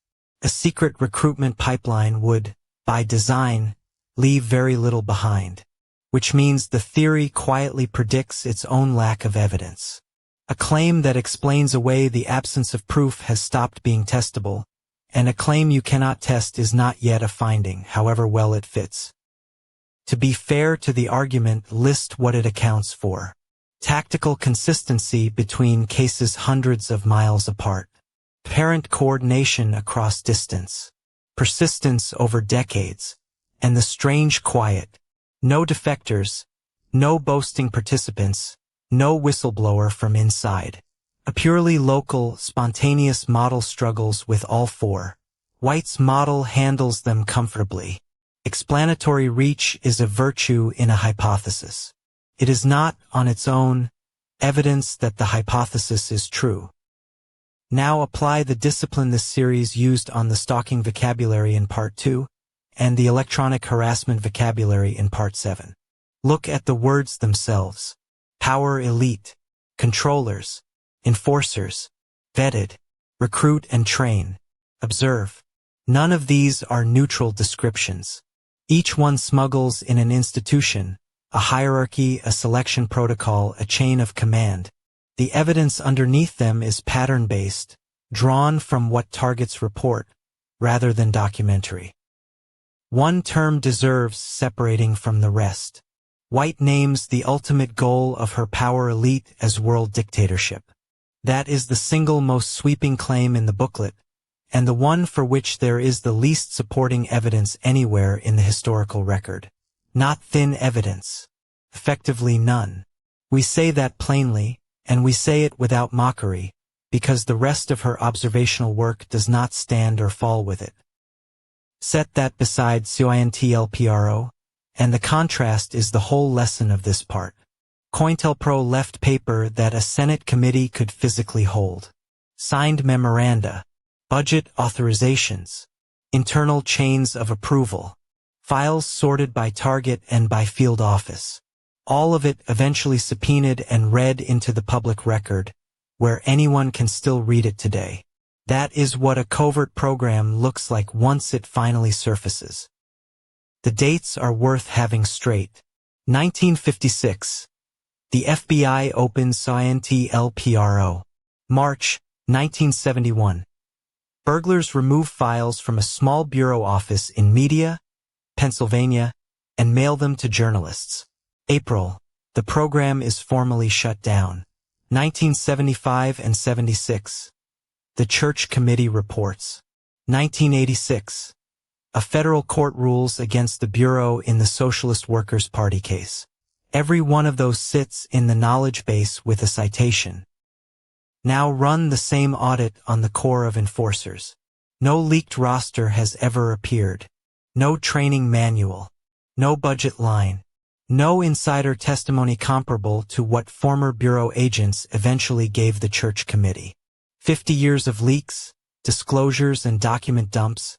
A secret recruitment pipeline would, by design, leave very little behind, which means the theory quietly predicts its own lack of evidence. A claim that explains away the absence of proof has stopped being testable, and a claim you cannot test is not yet a finding, however well it fits. To be fair to the argument, list what it accounts for. Tactical consistency between cases hundreds of miles apart. Apparent coordination across distance. Persistence over decades. And the strange quiet. No defectors. No boasting participants. No whistleblower from inside. A purely local, spontaneous model struggles with all four. White's model handles them comfortably. Explanatory reach is a virtue in a hypothesis. It is not, on its own, evidence that the hypothesis is true. Now apply the discipline this series used on the stalking vocabulary in Part 2 and the electronic harassment vocabulary in Part 7. Look at the words themselves. Power elite, controllers, enforcers, vetted, recruit and train. Observe. None of these are neutral descriptions. Each one smuggles in an institution, a hierarchy, a selection protocol, a chain of command. The evidence underneath them is pattern-based, drawn from what targets report, rather than documentary. One term deserves separating from the rest. White names the ultimate goal of her power elite as world dictatorship. That is the single most sweeping claim in the booklet, and the one for which there is the least supporting evidence anywhere in the historical record. Not thin evidence. Effectively none. We say that plainly, and we say it without mockery, because the rest of her observational work does not stand or fall with it. Set that beside COINTELPRO, and the contrast is the whole lesson of this part. COINTELPRO left paper that a Senate committee could physically hold. Signed memoranda, budget authorizations, internal chains of approval, files sorted by target and by field office. All of it eventually subpoenaed and read into the public record, where anyone can still read it today. That is what a covert program looks like once it finally surfaces. The dates are worth having straight. 1956. The FBI opens COINTELPRO. March, 1971. Burglars remove files from a small bureau office in Media, Pennsylvania, and mail them to journalists. April. The program is formally shut down. 1975 and 76. The Church Committee reports. 1986. A federal court rules against the Bureau in the Socialist Workers' Party case. Every one of those sits in the knowledge base with a citation. Now run the same audit on the Corps of Enforcers. No leaked roster has ever appeared. No training manual. No budget line. No insider testimony comparable to what former Bureau agents eventually gave the Church Committee. 50 years of leaks, disclosures and document dumps,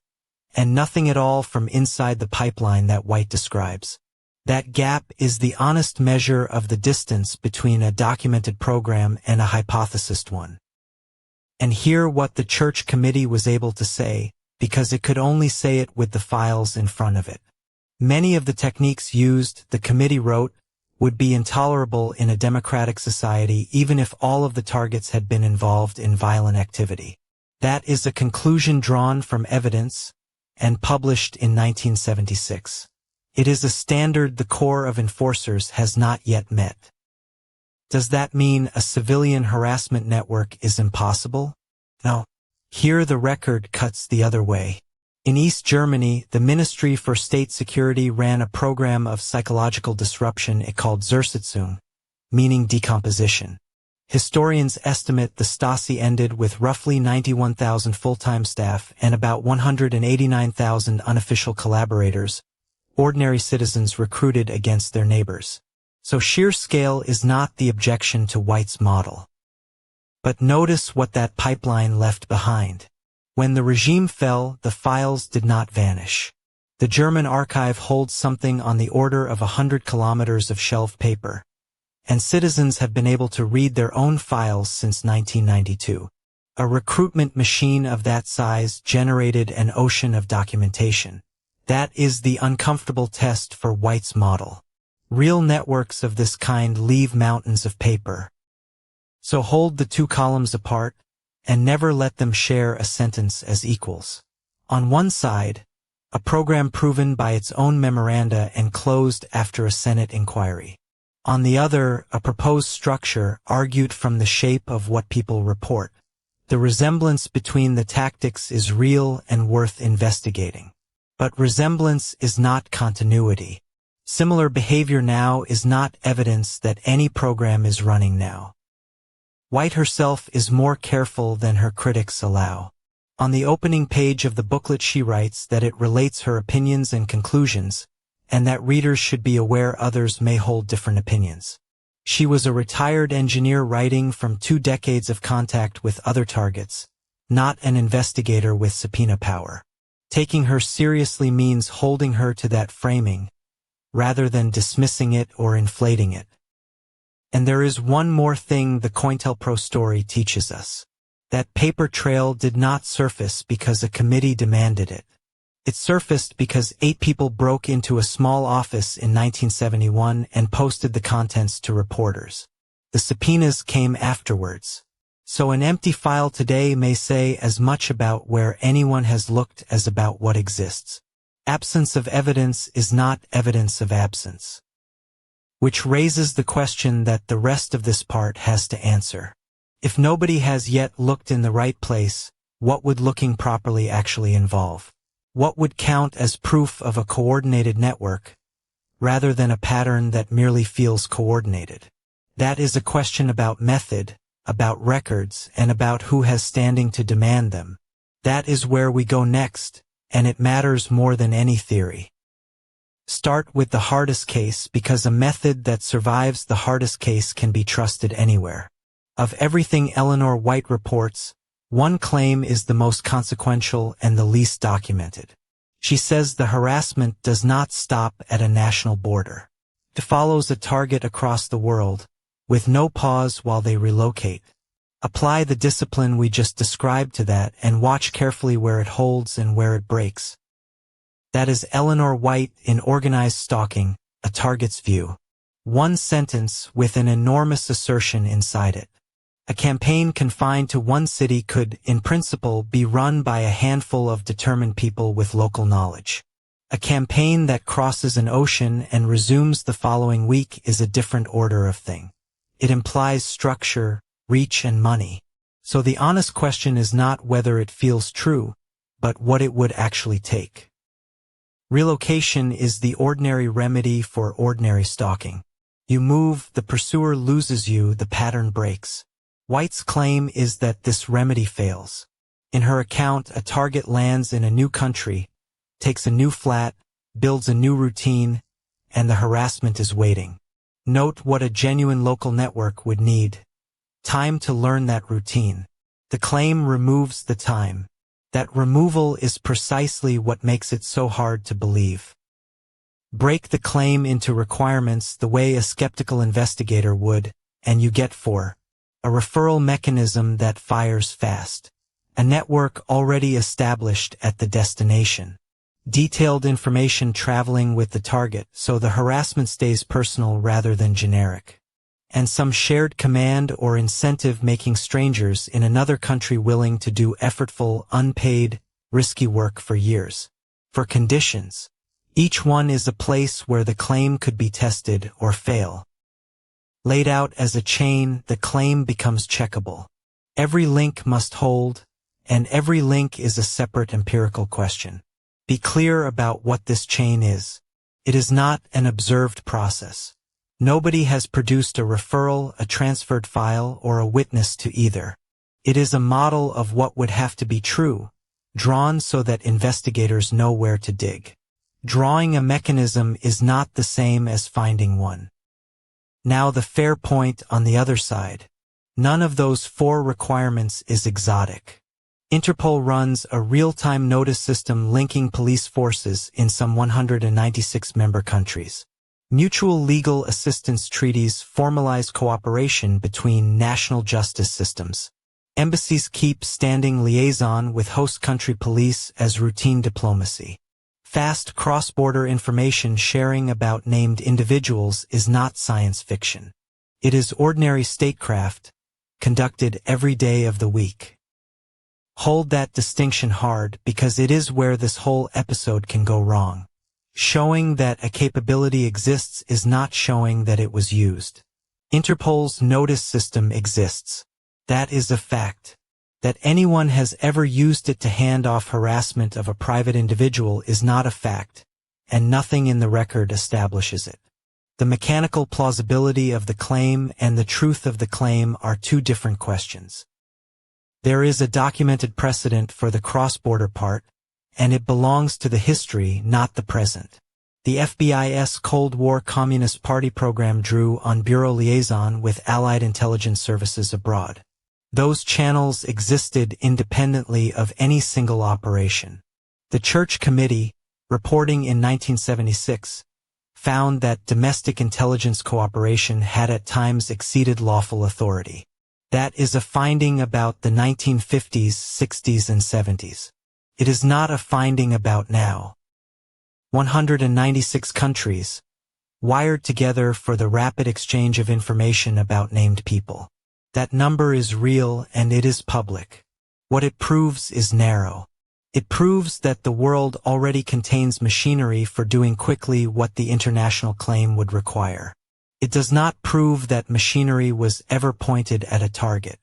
and nothing at all from inside the pipeline that White describes. That gap is the honest measure of the distance between a documented program and a hypothesized one. And hear what the Church Committee was able to say, because it could only say it with the files in front of it. Many of the techniques used, the committee wrote, would be intolerable in a democratic society even if all of the targets had been involved in violent activity. That is a conclusion drawn from evidence and published in 1976. It is a standard the Corps of Enforcers has not yet met. Does that mean a civilian harassment network is impossible? No. Here the record cuts the other way. In East Germany, the Ministry for State Security ran a program of psychological disruption it called Zersetzung, meaning decomposition. Historians estimate the Stasi ended with roughly 91,000 full-time staff and about 189,000 unofficial collaborators, ordinary citizens recruited against their neighbors. So sheer scale is not the objection to White's model. But notice what that pipeline left behind. When the regime fell, the files did not vanish. The German archive holds something on the order of 100 kilometers of shelf paper, and citizens have been able to read their own files since 1992. A recruitment machine of that size generated an ocean of documentation. That is the uncomfortable test for White's model. Real networks of this kind leave mountains of paper. So hold the two columns apart, and never let them share a sentence as equals. On one side, a program proven by its own memoranda and closed after a Senate inquiry. On the other, a proposed structure argued from the shape of what people report. The resemblance between the tactics is real and worth investigating. But resemblance is not continuity. Similar behavior now is not evidence that any program is running now. White herself is more careful than her critics allow. On the opening page of the booklet she writes that it relates her opinions and conclusions, and that readers should be aware others may hold different opinions. She was a retired engineer writing from 2 decades of contact with other targets, not an investigator with subpoena power. Taking her seriously means holding her to that framing, rather than dismissing it or inflating it. And there is one more thing the COINTELPRO story teaches us. That paper trail did not surface because a committee demanded it. It surfaced because 8 people broke into a small office in 1971 and posted the contents to reporters. The subpoenas came afterwards. So an empty file today may say as much about where anyone has looked as about what exists. Absence of evidence is not evidence of absence. Which raises the question that the rest of this part has to answer. If nobody has yet looked in the right place, what would looking properly actually involve? What would count as proof of a coordinated network, rather than a pattern that merely feels coordinated? That is a question about method, about records, and about who has standing to demand them. That is where we go next, and it matters more than any theory. Start with the hardest case because a method that survives the hardest case can be trusted anywhere. Of everything Eleanor White reports, one claim is the most consequential and the least documented. She says the harassment does not stop at a national border. It follows a target across the world, with no pause while they relocate. Apply the discipline we just described to that and watch carefully where it holds and where it breaks. That is Eleanor White in Organized Stalking, A Target's View. One sentence with an enormous assertion inside it. A campaign confined to one city could, in principle, be run by a handful of determined people with local knowledge. A campaign that crosses an ocean and resumes the following week is a different order of thing. It implies structure, reach, and money. So the honest question is not whether it feels true, but what it would actually take. Relocation is the ordinary remedy for ordinary stalking. You move, the pursuer loses you, the pattern breaks. White's claim is that this remedy fails. In her account, a target lands in a new country, takes a new flat, builds a new routine, and the harassment is waiting. Note what a genuine local network would need. Time to learn that routine. The claim removes the time. That removal is precisely what makes it so hard to believe. Break the claim into requirements the way a skeptical investigator would, and you get 4. A referral mechanism that fires fast. A network already established at the destination. Detailed information traveling with the target so the harassment stays personal rather than generic. And some shared command or incentive making strangers in another country willing to do effortful, unpaid, risky work for years. For conditions. Each one is a place where the claim could be tested or fail. Laid out as a chain, the claim becomes checkable. Every link must hold, and every link is a separate empirical question. Be clear about what this chain is. It is not an observed process. Nobody has produced a referral, a transferred file, or a witness to either. It is a model of what would have to be true, drawn so that investigators know where to dig. Drawing a mechanism is not the same as finding one. Now the fair point on the other side. None of those 4 requirements is exotic. Interpol runs a real-time notice system linking police forces in some 196 member countries. Mutual legal assistance treaties formalize cooperation between national justice systems. Embassies keep standing liaison with host country police as routine diplomacy. Fast cross-border information sharing about named individuals is not science fiction. It is ordinary statecraft, conducted every day of the week. Hold that distinction hard because it is where this whole episode can go wrong. Showing that a capability exists is not showing that it was used. Interpol's notice system exists. That is a fact. That anyone has ever used it to hand off harassment of a private individual is not a fact, and nothing in the record establishes it. The mechanical plausibility of the claim and the truth of the claim are 2 different questions. There is a documented precedent for the cross-border part, and it belongs to the history, not the present. The FBI's Cold War Communist Party program drew on bureau liaison with Allied intelligence services abroad. Those channels existed independently of any single operation. The Church Committee, reporting in 1976, found that domestic intelligence cooperation had at times exceeded lawful authority. That is a finding about the 1950s, 60s, and 70s. It is not a finding about now. 196 countries, wired together for the rapid exchange of information about named people. That number is real and it is public. What it proves is narrow. It proves that the world already contains machinery for doing quickly what the international claim would require. It does not prove that machinery was ever pointed at a target.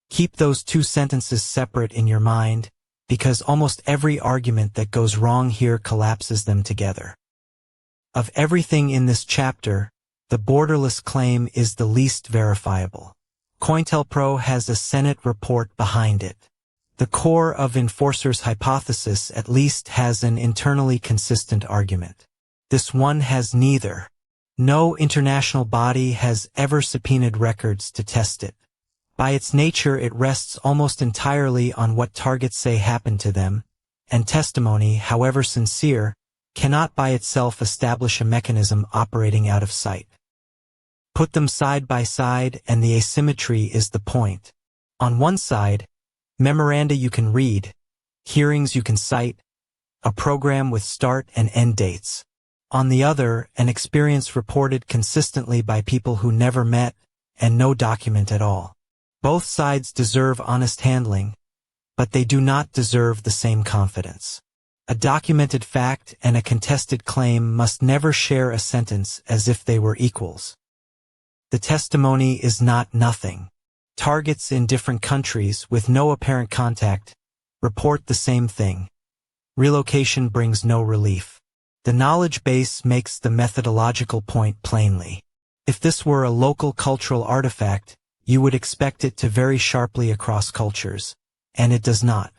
Keep those two sentences separate in your mind, because almost every argument that goes wrong here collapses them together. Of everything in this chapter, the borderless claim is the least verifiable. COINTELPRO has a Senate report behind it. The core of Enforcer's hypothesis at least has an internally consistent argument. This one has neither. No international body has ever subpoenaed records to test it. By its nature, it rests almost entirely on what targets say happened to them, and testimony, however sincere, cannot by itself establish a mechanism operating out of sight. Put them side by side and the asymmetry is the point. On one side, memoranda you can read, hearings you can cite, a program with start and end dates. On the other, an experience reported consistently by people who never met, and no document at all. Both sides deserve honest handling, but they do not deserve the same confidence. A documented fact and a contested claim must never share a sentence as if they were equals. The testimony is not nothing. Targets in different countries with no apparent contact report the same thing. Relocation brings no relief. The knowledge base makes the methodological point plainly. If this were a local cultural artifact, you would expect it to vary sharply across cultures, and it does not.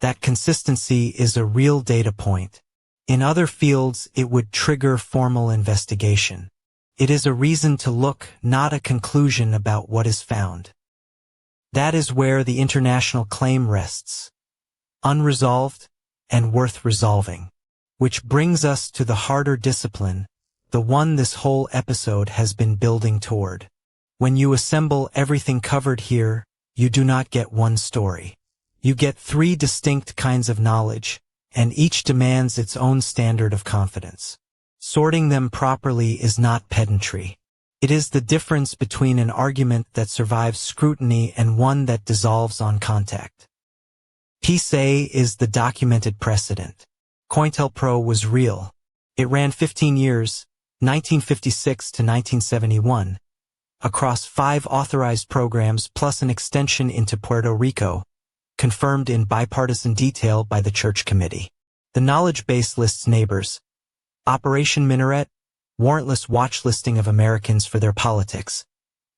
That consistency is a real data point. In other fields, it would trigger formal investigation. It is a reason to look, not a conclusion about what is found. That is where the international claim rests. Unresolved and worth resolving. Which brings us to the harder discipline, the one this whole episode has been building toward. When you assemble everything covered here, you do not get one story. You get three distinct kinds of knowledge, and each demands its own standard of confidence. Sorting them properly is not pedantry. It is the difference between an argument that survives scrutiny and one that dissolves on contact. Piece A is the documented precedent. COINTELPRO was real. It ran 15 years, 1956 to 1971, across 5 authorized programs plus an extension into Puerto Rico, confirmed in bipartisan detail by the Church Committee. The knowledge base lists neighbors. Operation Minaret, warrantless watch listing of Americans for their politics.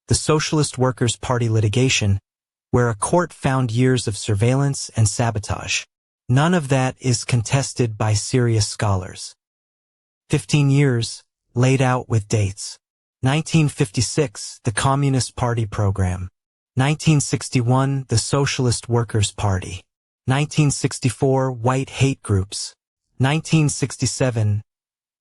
The Socialist Workers' Party litigation, where a court found years of surveillance and sabotage. None of that is contested by serious scholars. 15 years, laid out with dates. 1956, the Communist Party program. 1961, the Socialist Workers' Party. 1964, white hate groups. 1967,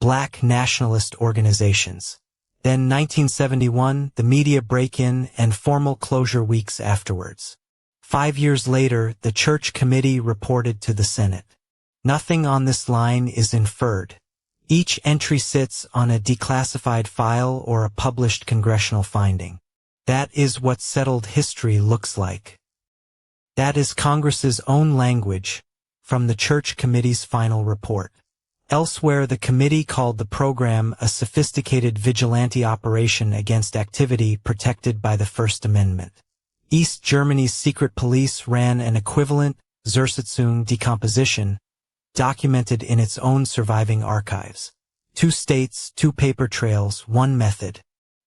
black nationalist organizations. Then 1971, the media break-in and formal closure weeks afterwards. 5 years later, the Church Committee reported to the Senate. Nothing on this line is inferred. Each entry sits on a declassified file or a published congressional finding. That is what settled history looks like. That is Congress's own language from the Church Committee's final report. Elsewhere, the committee called the program a sophisticated vigilante operation against activity protected by the First Amendment. East Germany's secret police ran an equivalent Zersitzung decomposition, documented in its own surviving archives. 2 states, 2 paper trails, 1 method.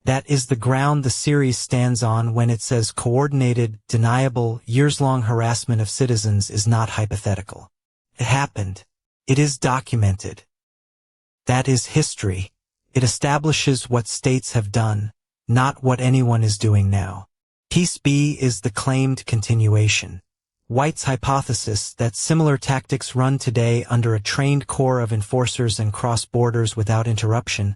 That is the ground the series stands on when it says coordinated, deniable, years-long harassment of citizens is not hypothetical. It happened. It is documented. That is history. It establishes what states have done, not what anyone is doing now. Piece B is the claimed continuation. White's hypothesis that similar tactics run today under a trained corps of enforcers and cross borders without interruption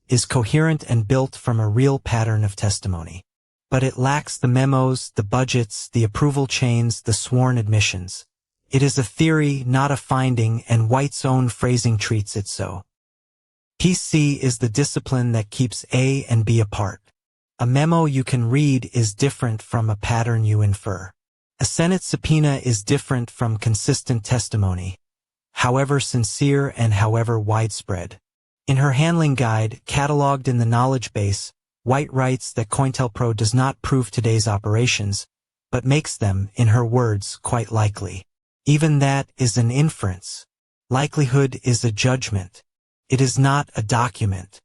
is coherent and built from a real pattern of testimony. But it lacks the memos, the budgets, the approval chains, the sworn admissions. It is a theory, not a finding, and White's own phrasing treats it so. Piece C is the discipline that keeps A and B apart. A memo you can read is different from a pattern you infer. A Senate subpoena is different from consistent testimony, however sincere and however widespread. In her handling guide, cataloged in the knowledge base, White writes that COINTELPRO does not prove today's operations, but makes them, in her words, quite likely. Even that is an inference. Likelihood is a judgment. It is not a document.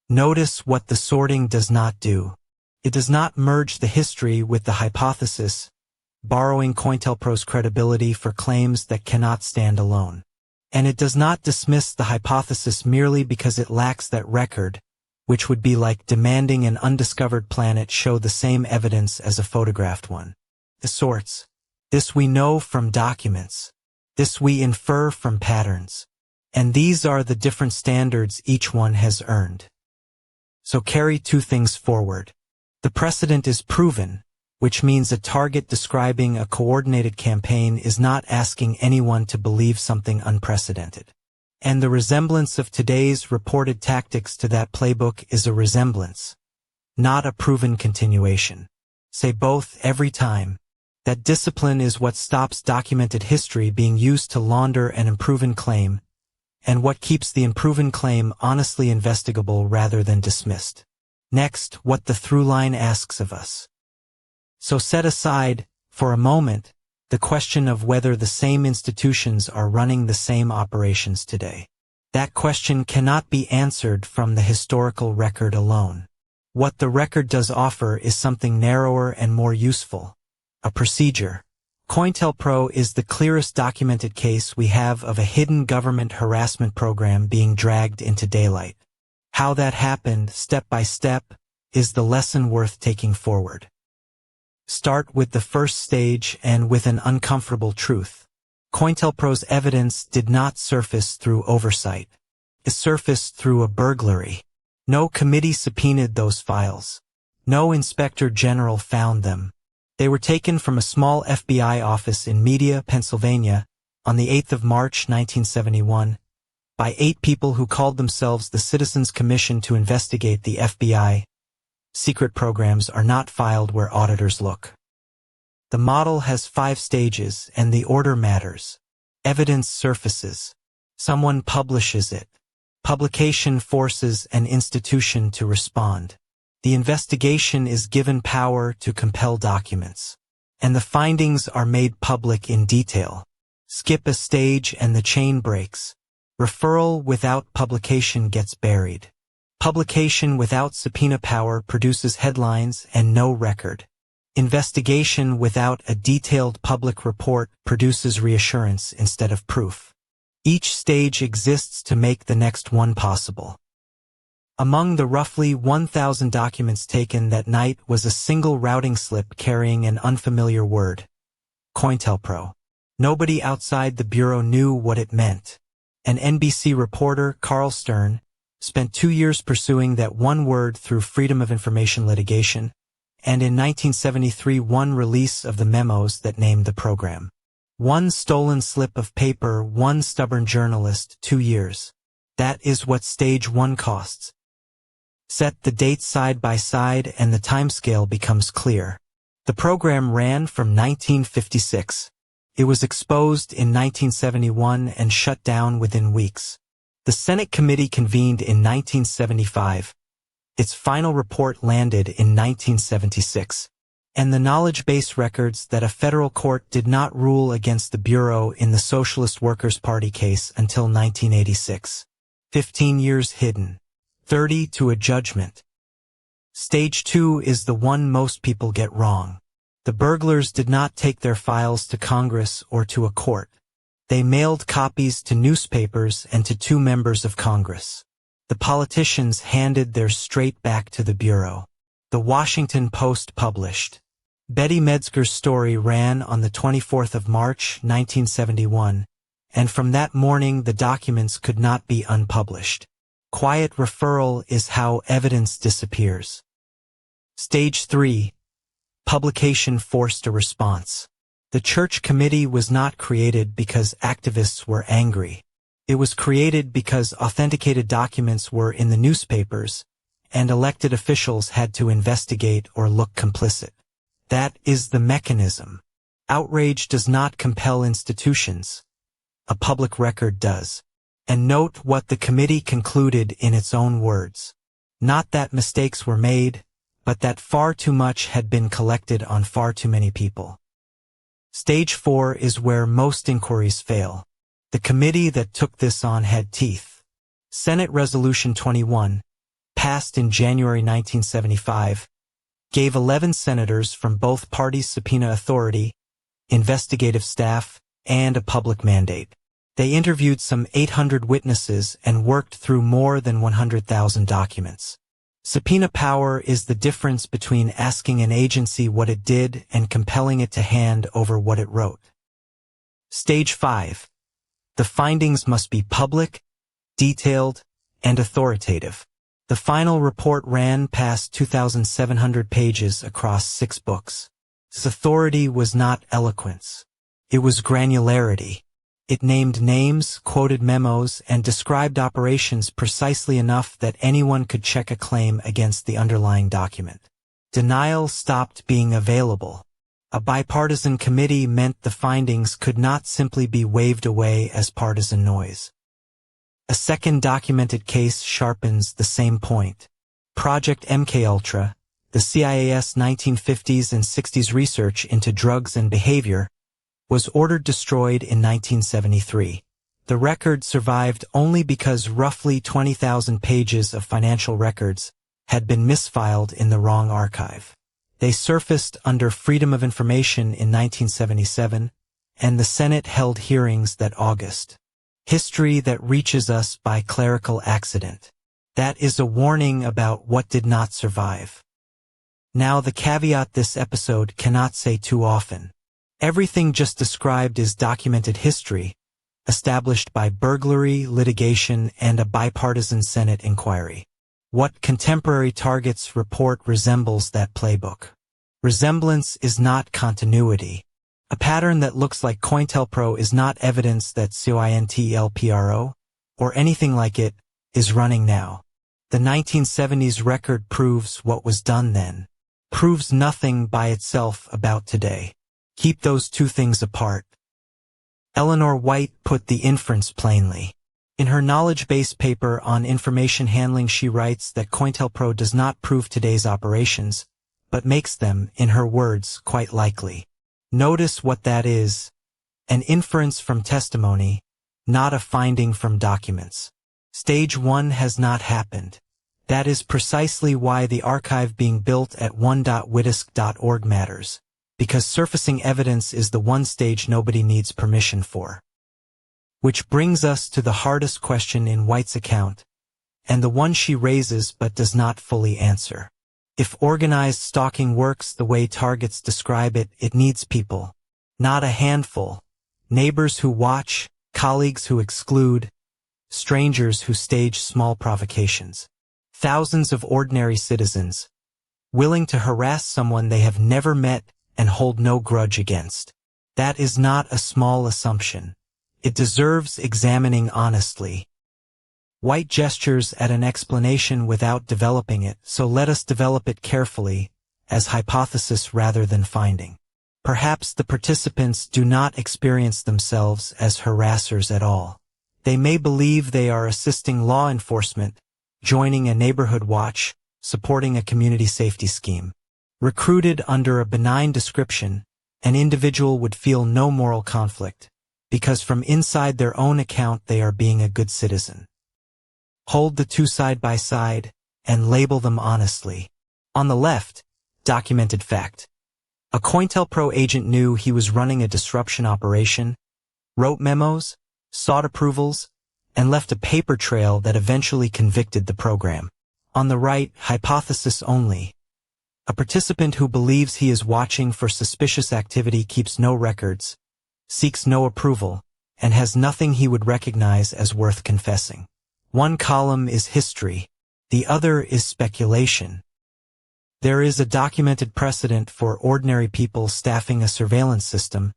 Notice what the sorting does not do. It does not merge the history with the hypothesis, borrowing COINTELPRO's credibility for claims that cannot stand alone. And it does not dismiss the hypothesis merely because it lacks that record, which would be like demanding an undiscovered planet show the same evidence as a photographed one. The sorts. This we know from documents. This we infer from patterns. And these are the different standards each one has earned. So carry two things forward. The precedent is proven, which means a target describing a coordinated campaign is not asking anyone to believe something unprecedented. And the resemblance of today's reported tactics to that playbook is a resemblance, not a proven continuation. Say both every time. That discipline is what stops documented history being used to launder an unproven claim, and what keeps the unproven claim honestly investigable rather than dismissed. Next, what the through line asks of us. So set aside, for a moment, the question of whether the same institutions are running the same operations today. That question cannot be answered from the historical record alone. What the record does offer is something narrower and more useful. A procedure. COINTELPRO is the clearest documented case we have of a hidden government harassment program being dragged into daylight. How that happened, step by step, is the lesson worth taking forward. Start with the first stage and with an uncomfortable truth. COINTELPRO's evidence did not surface through oversight. It surfaced through a burglary. No committee subpoenaed those files. No inspector general found them. They were taken from a small FBI office in Media, Pennsylvania, on the 8th of March 1971, by 8 people who called themselves the Citizens Commission to investigate the FBI. Secret programs are not filed where auditors look. The model has 5 stages, and the order matters. Evidence surfaces. Someone publishes it. Publication forces an institution to respond. The investigation is given power to compel documents. And the findings are made public in detail. Skip a stage and the chain breaks. Referral without publication gets buried. Publication without subpoena power produces headlines and no record. Investigation without a detailed public report produces reassurance instead of proof. Each stage exists to make the next one possible. Among the roughly 1,000 documents taken that night was a single routing slip carrying an unfamiliar word. COINTELPRO. Nobody outside the Bureau knew what it meant. An NBC reporter, Carl Stern, spent 2 years pursuing that one word through Freedom of Information litigation, and in 1973 one release of the memos that named the program. One stolen slip of paper, one stubborn journalist, 2 years. That is what stage 1 costs. Set the dates side by side and the timescale becomes clear. The program ran from 1956. It was exposed in 1971 and shut down within weeks. The Senate committee convened in 1975. Its final report landed in 1976. And the knowledge base records that a federal court did not rule against the Bureau in the Socialist Workers' Party case until 1986. 15 years hidden. 30 to a judgment. Stage 2 is the one most people get wrong. The burglars did not take their files to Congress or to a court. They mailed copies to newspapers and to 2 members of Congress. The politicians handed theirs straight back to the Bureau. The Washington Post published. Betty Metzger's story ran on the 24th of March, 1971, and from that morning the documents could not be unpublished. Quiet referral is how evidence disappears. Stage 3. Publication forced a response. The Church Committee was not created because activists were angry. It was created because authenticated documents were in the newspapers, and elected officials had to investigate or look complicit. That is the mechanism. Outrage does not compel institutions. A public record does. And note what the committee concluded in its own words. Not that mistakes were made, but that far too much had been collected on far too many people. Stage 4 is where most inquiries fail. The committee that took this on had teeth. Senate Resolution 21, passed in January 1975, gave 11 senators from both parties subpoena authority, investigative staff, and a public mandate. They interviewed some 800 witnesses and worked through more than 100,000 documents. Subpoena power is the difference between asking an agency what it did and compelling it to hand over what it wrote. Stage 5. The findings must be public, detailed, and authoritative. The final report ran past 2,700 pages across 6 books. Its authority was not eloquence. It was granularity. It named names, quoted memos, and described operations precisely enough that anyone could check a claim against the underlying document. Denial stopped being available. A bipartisan committee meant the findings could not simply be waved away as partisan noise. A second documented case sharpens the same point. Project MKUltra, the CIA's 1950s and 60s research into drugs and behavior, was ordered destroyed in 1973. The record survived only because roughly 20,000 pages of financial records had been misfiled in the wrong archive. They surfaced under Freedom of Information in 1977, and the Senate held hearings that August. History that reaches us by clerical accident. That is a warning about what did not survive. Now the caveat this episode cannot say too often. Everything just described is documented history, established by burglary, litigation, and a bipartisan Senate inquiry. What Contemporary Targets report resembles that playbook. Resemblance is not continuity. A pattern that looks like COINTELPRO is not evidence that COINTELPRO, or anything like it, is running now. The 1970s record proves what was done then. Proves nothing by itself about today. Keep those two things apart. Eleanor White put the inference plainly. In her knowledge base paper on information handling, she writes that COINTELPRO does not prove today's operations, but makes them, in her words, quite likely. Notice what that is: an inference from testimony, not a finding from documents. Stage 1 has not happened. That is precisely why the archive being built at 1.witisk.org matters, because surfacing evidence is the one stage nobody needs permission for. Which brings us to the hardest question in White's account, and the one she raises but does not fully answer. If organized stalking works the way targets describe it, it needs people. Not a handful. Neighbors who watch, colleagues who exclude, strangers who stage small provocations. Thousands of ordinary citizens, willing to harass someone they have never met and hold no grudge against. That is not a small assumption. It deserves examining honestly. White gestures at an explanation without developing it, so let us develop it carefully, as hypothesis rather than finding. Perhaps the participants do not experience themselves as harassers at all. They may believe they are assisting law enforcement, joining a neighborhood watch, supporting a community safety scheme. Recruited under a benign description, an individual would feel no moral conflict, because from inside their own account they are being a good citizen. Hold the two side by side, and label them honestly. On the left, documented fact. A COINTELPRO agent knew he was running a disruption operation, wrote memos, sought approvals, and left a paper trail that eventually convicted the program. On the right, hypothesis only. A participant who believes he is watching for suspicious activity keeps no records, seeks no approval, and has nothing he would recognize as worth confessing. One column is history, the other is speculation. There is a documented precedent for ordinary people staffing a surveillance system,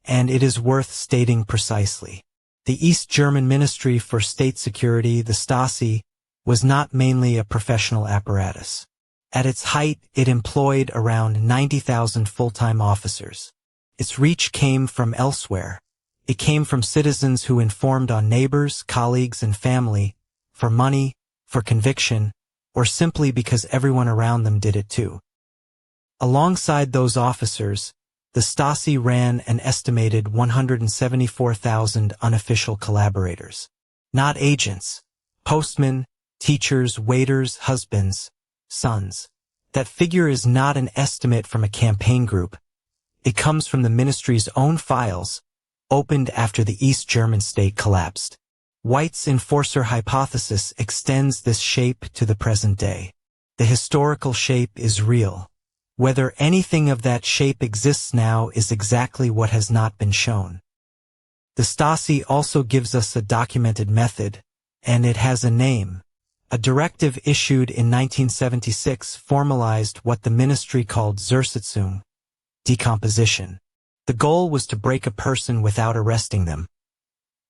and it is worth stating precisely. The East German Ministry for State Security, the Stasi, was not mainly a professional apparatus. At its height, it employed around 90,000 full-time officers. Its reach came from elsewhere. It came from citizens who informed on neighbors, colleagues, and family, for money, for conviction, or simply because everyone around them did it too. Alongside those officers, the Stasi ran an estimated 174,000 unofficial collaborators. Not agents, postmen, teachers, waiters, husbands, sons. That figure is not an estimate from a campaign group. It comes from the ministry's own files, opened after the East German state collapsed. White's enforcer hypothesis extends this shape to the present day. The historical shape is real. Whether anything of that shape exists now is exactly what has not been shown. The Stasi also gives us a documented method, and it has a name. A directive issued in 1976 formalized what the ministry called Zersetzung, decomposition. The goal was to break a person without arresting them.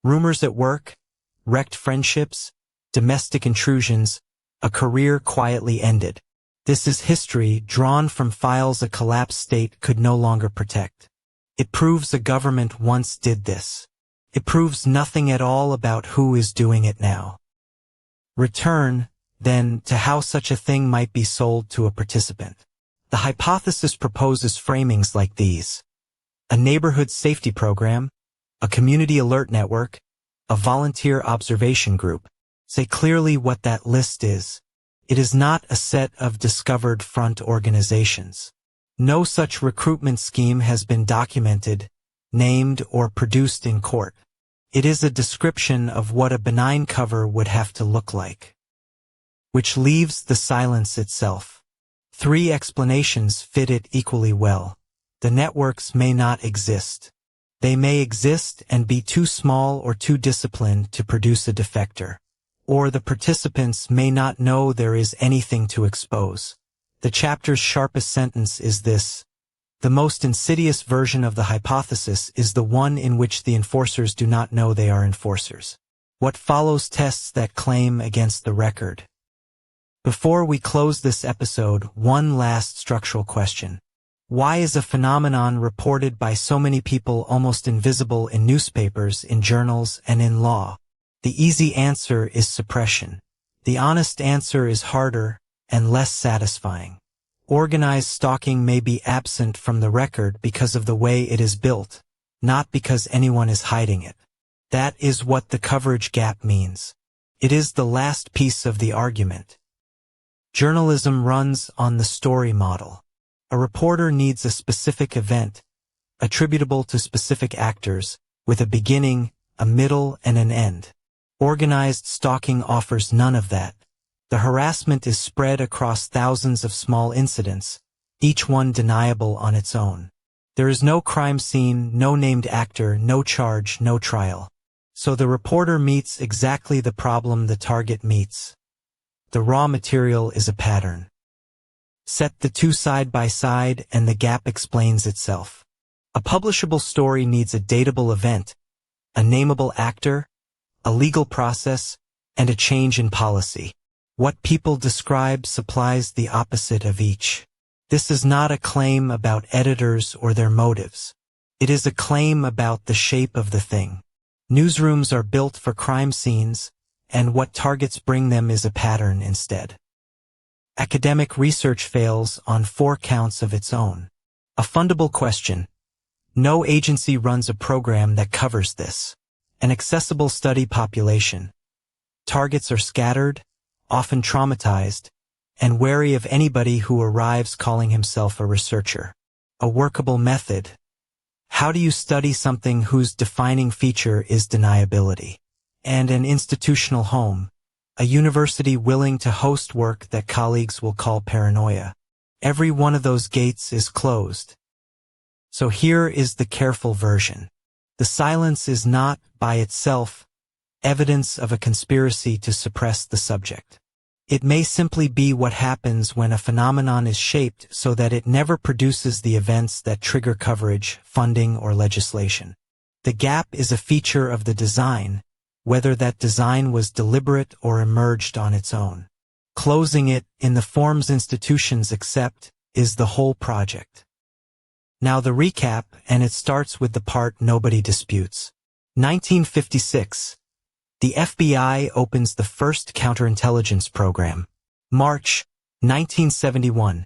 Rumors at work, wrecked friendships, domestic intrusions, a career quietly ended. This is history drawn from files a collapsed state could no longer protect. It proves a government once did this. It proves nothing at all about who is doing it now. Return, then, to how such a thing might be sold to a participant. The hypothesis proposes framings like these: a neighborhood safety program, a community alert network, a volunteer observation group. Say clearly what that list is. It is not a set of discovered front organizations. No such recruitment scheme has been documented, named, or produced in court. It is a description of what a benign cover would have to look like, which leaves the silence itself. Three explanations fit it equally well. The networks may not exist. They may exist and be too small or too disciplined to produce a defector. Or the participants may not know there is anything to expose. The chapter's sharpest sentence is this: the most insidious version of the hypothesis is the one in which the enforcers do not know they are enforcers. What follows tests that claim against the record. Before we close this episode, one last structural question. Why is a phenomenon reported by so many people almost invisible in newspapers, in journals, and in law? The easy answer is suppression. The honest answer is harder and less satisfying. Organized stalking may be absent from the record because of the way it is built, not because anyone is hiding it. That is what the coverage gap means. It is the last piece of the argument. Journalism runs on the story model. A reporter needs a specific event, attributable to specific actors, with a beginning, a middle, and an end. Organized stalking offers none of that. The harassment is spread across thousands of small incidents, each one deniable on its own. There is no crime scene, no named actor, no charge, no trial. So the reporter meets exactly the problem the target meets. The raw material is a pattern. Set the two side by side and the gap explains itself. A publishable story needs a datable event, a nameable actor, a legal process, and a change in policy. What people describe supplies the opposite of each. This is not a claim about editors or their motives. It is a claim about the shape of the thing. Newsrooms are built for crime scenes, and what targets bring them is a pattern instead. Academic research fails on 4 counts of its own. A fundable question. No agency runs a program that covers this. An accessible study population. Targets are scattered, often traumatized, and wary of anybody who arrives calling himself a researcher. A workable method. How do you study something whose defining feature is deniability? And an institutional home, a university willing to host work that colleagues will call paranoia. Every one of those gates is closed. So here is the careful version. The silence is not, by itself, evidence of a conspiracy to suppress the subject. It may simply be what happens when a phenomenon is shaped so that it never produces the events that trigger coverage, funding, or legislation. The gap is a feature of the design, whether that design was deliberate or emerged on its own. Closing it, in the forms institutions accept, is the whole project. Now the recap, and it starts with the part nobody disputes. 1956. The FBI opens the first counterintelligence program. March 1971.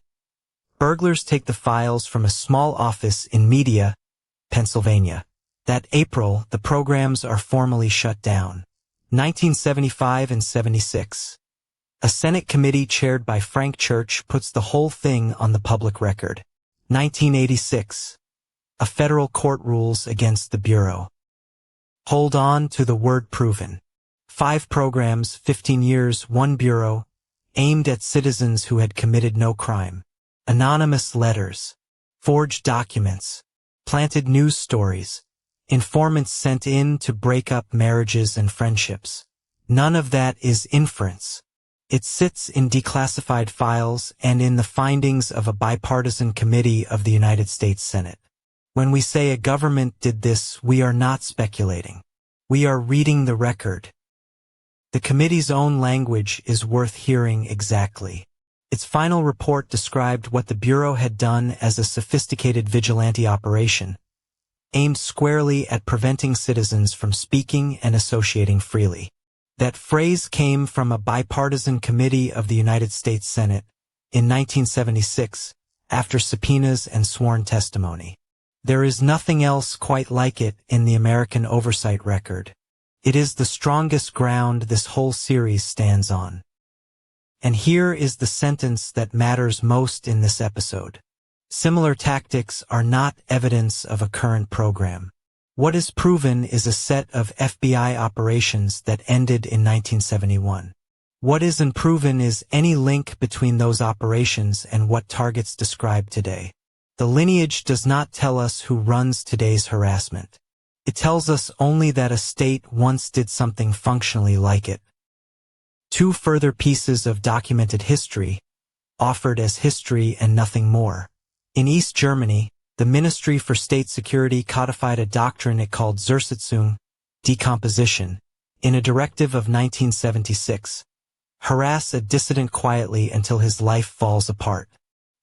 Burglars take the files from a small office in Media, Pennsylvania. That April, the programs are formally shut down. 1975 and 76. A Senate committee chaired by Frank Church puts the whole thing on the public record. 1986. A federal court rules against the Bureau. Hold on to the word proven. 5 programs, 15 years, 1 bureau, aimed at citizens who had committed no crime. Anonymous letters, forged documents, planted news stories, informants sent in to break up marriages and friendships. None of that is inference. It sits in declassified files and in the findings of a bipartisan committee of the United States Senate. When we say a government did this, we are not speculating. We are reading the record. The committee's own language is worth hearing exactly. Its final report described what the Bureau had done as a sophisticated vigilante operation, aimed squarely at preventing citizens from speaking and associating freely. That phrase came from a bipartisan committee of the United States Senate in 1976, after subpoenas and sworn testimony. There is nothing else quite like it in the American oversight record. It is the strongest ground this whole series stands on. And here is the sentence that matters most in this episode. Similar tactics are not evidence of a current program. What is proven is a set of FBI operations that ended in 1971. What isn't proven is any link between those operations and what targets describe today. The lineage does not tell us who runs today's harassment. It tells us only that a state once did something functionally like it. 2 further pieces of documented history, offered as history and nothing more. In East Germany, the Ministry for State Security codified a doctrine it called Zersetzung, decomposition, in a directive of 1976. Harass a dissident quietly until his life falls apart.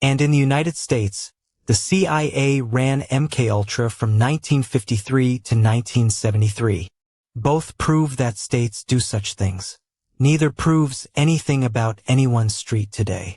And in the United States, the CIA ran MKUltra from 1953 to 1973. Both prove that states do such things. Neither proves anything about anyone's street today.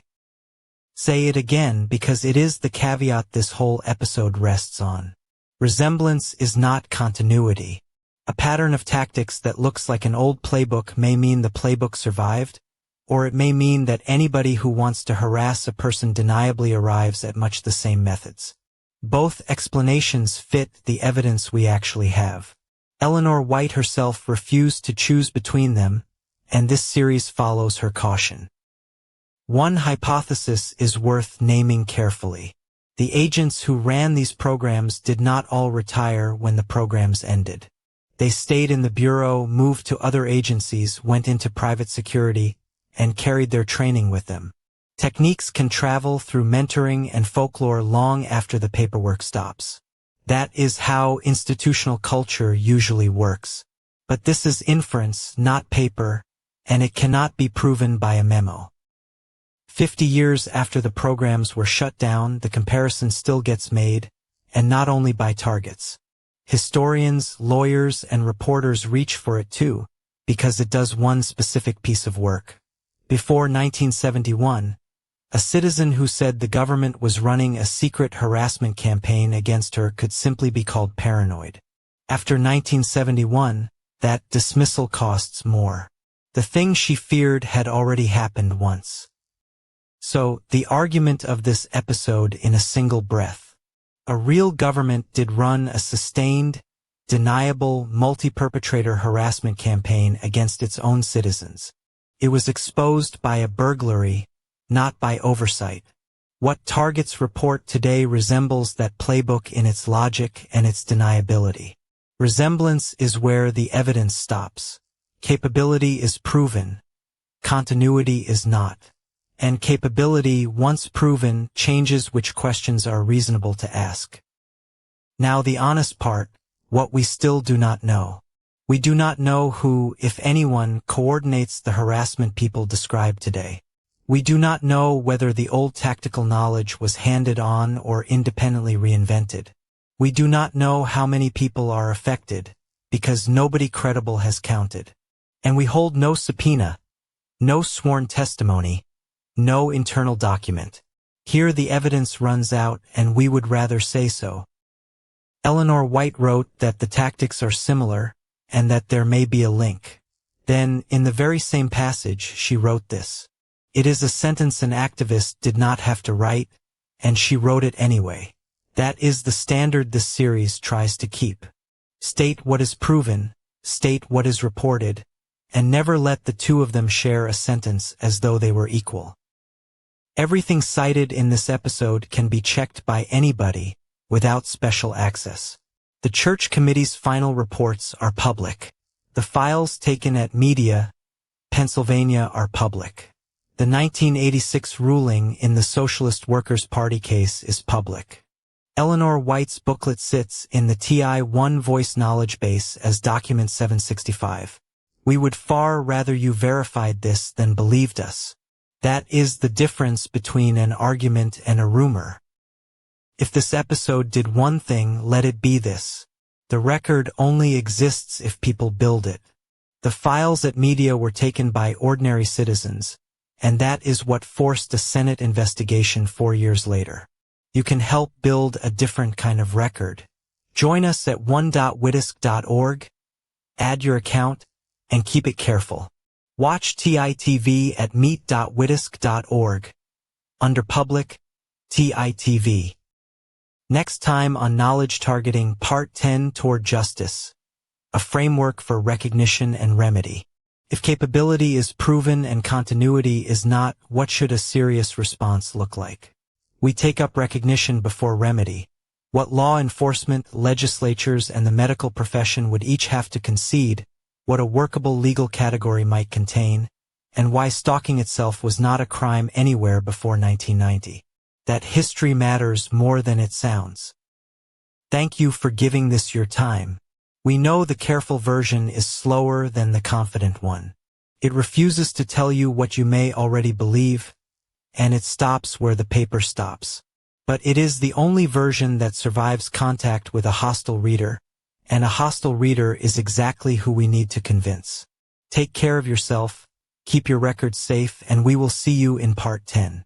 Say it again because it is the caveat this whole episode rests on. Resemblance is not continuity. A pattern of tactics that looks like an old playbook may mean the playbook survived, or it may mean that anybody who wants to harass a person deniably arrives at much the same methods. Both explanations fit the evidence we actually have. Eleanor White herself refused to choose between them, and this series follows her caution. One hypothesis is worth naming carefully. The agents who ran these programs did not all retire when the programs ended. They stayed in the Bureau, moved to other agencies, went into private security, and carried their training with them. Techniques can travel through mentoring and folklore long after the paperwork stops. That is how institutional culture usually works. But this is inference, not paper, and it cannot be proven by a memo. 50 years after the programs were shut down, the comparison still gets made, and not only by targets. Historians, lawyers, and reporters reach for it too, because it does one specific piece of work. Before 1971, a citizen who said the government was running a secret harassment campaign against her could simply be called paranoid. After 1971, that dismissal costs more. The thing she feared had already happened once. So, the argument of this episode in a single breath. A real government did run a sustained, deniable, multi-perpetrator harassment campaign against its own citizens. It was exposed by a burglary, not by oversight. What Target's report today resembles that playbook in its logic and its deniability. Resemblance is where the evidence stops. Capability is proven. Continuity is not. And capability, once proven, changes which questions are reasonable to ask. Now the honest part, what we still do not know. We do not know who, if anyone, coordinates the harassment people describe today. We do not know whether the old tactical knowledge was handed on or independently reinvented. We do not know how many people are affected, because nobody credible has counted. And we hold no subpoena, no sworn testimony, no internal document. Here the evidence runs out, and we would rather say so. Eleanor White wrote that the tactics are similar, and that there may be a link. Then, in the very same passage, she wrote this. It is a sentence an activist did not have to write, and she wrote it anyway. That is the standard this series tries to keep. State what is proven, state what is reported, and never let the two of them share a sentence as though they were equal. Everything cited in this episode can be checked by anybody without special access. The Church Committee's final reports are public. The files taken at Media, Pennsylvania are public. The 1986 ruling in the Socialist Workers' Party case is public. Eleanor White's booklet sits in the TI One Voice knowledge base as document 765. We would far rather you verified this than believed us. That is the difference between an argument and a rumor. If this episode did one thing, let it be this. The record only exists if people build it. The files at Media were taken by ordinary citizens, and that is what forced a Senate investigation 4 years later. You can help build a different kind of record. Join us at one.witisk.org, add your account, and keep it careful. Watch TITV at meet.witisk.org. Under Public, TITV. Next time on Knowledge Targeting Part 10 Toward Justice. A framework for recognition and remedy. If capability is proven and continuity is not, what should a serious response look like? We take up recognition before remedy. What law enforcement, legislatures, and the medical profession would each have to concede, what a workable legal category might contain, and why stalking itself was not a crime anywhere before 1990. That history matters more than it sounds. Thank you for giving this your time. We know the careful version is slower than the confident one. It refuses to tell you what you may already believe, and it stops where the paper stops. But it is the only version that survives contact with a hostile reader, and a hostile reader is exactly who we need to convince. Take care of yourself, keep your records safe, and we will see you in Part 10.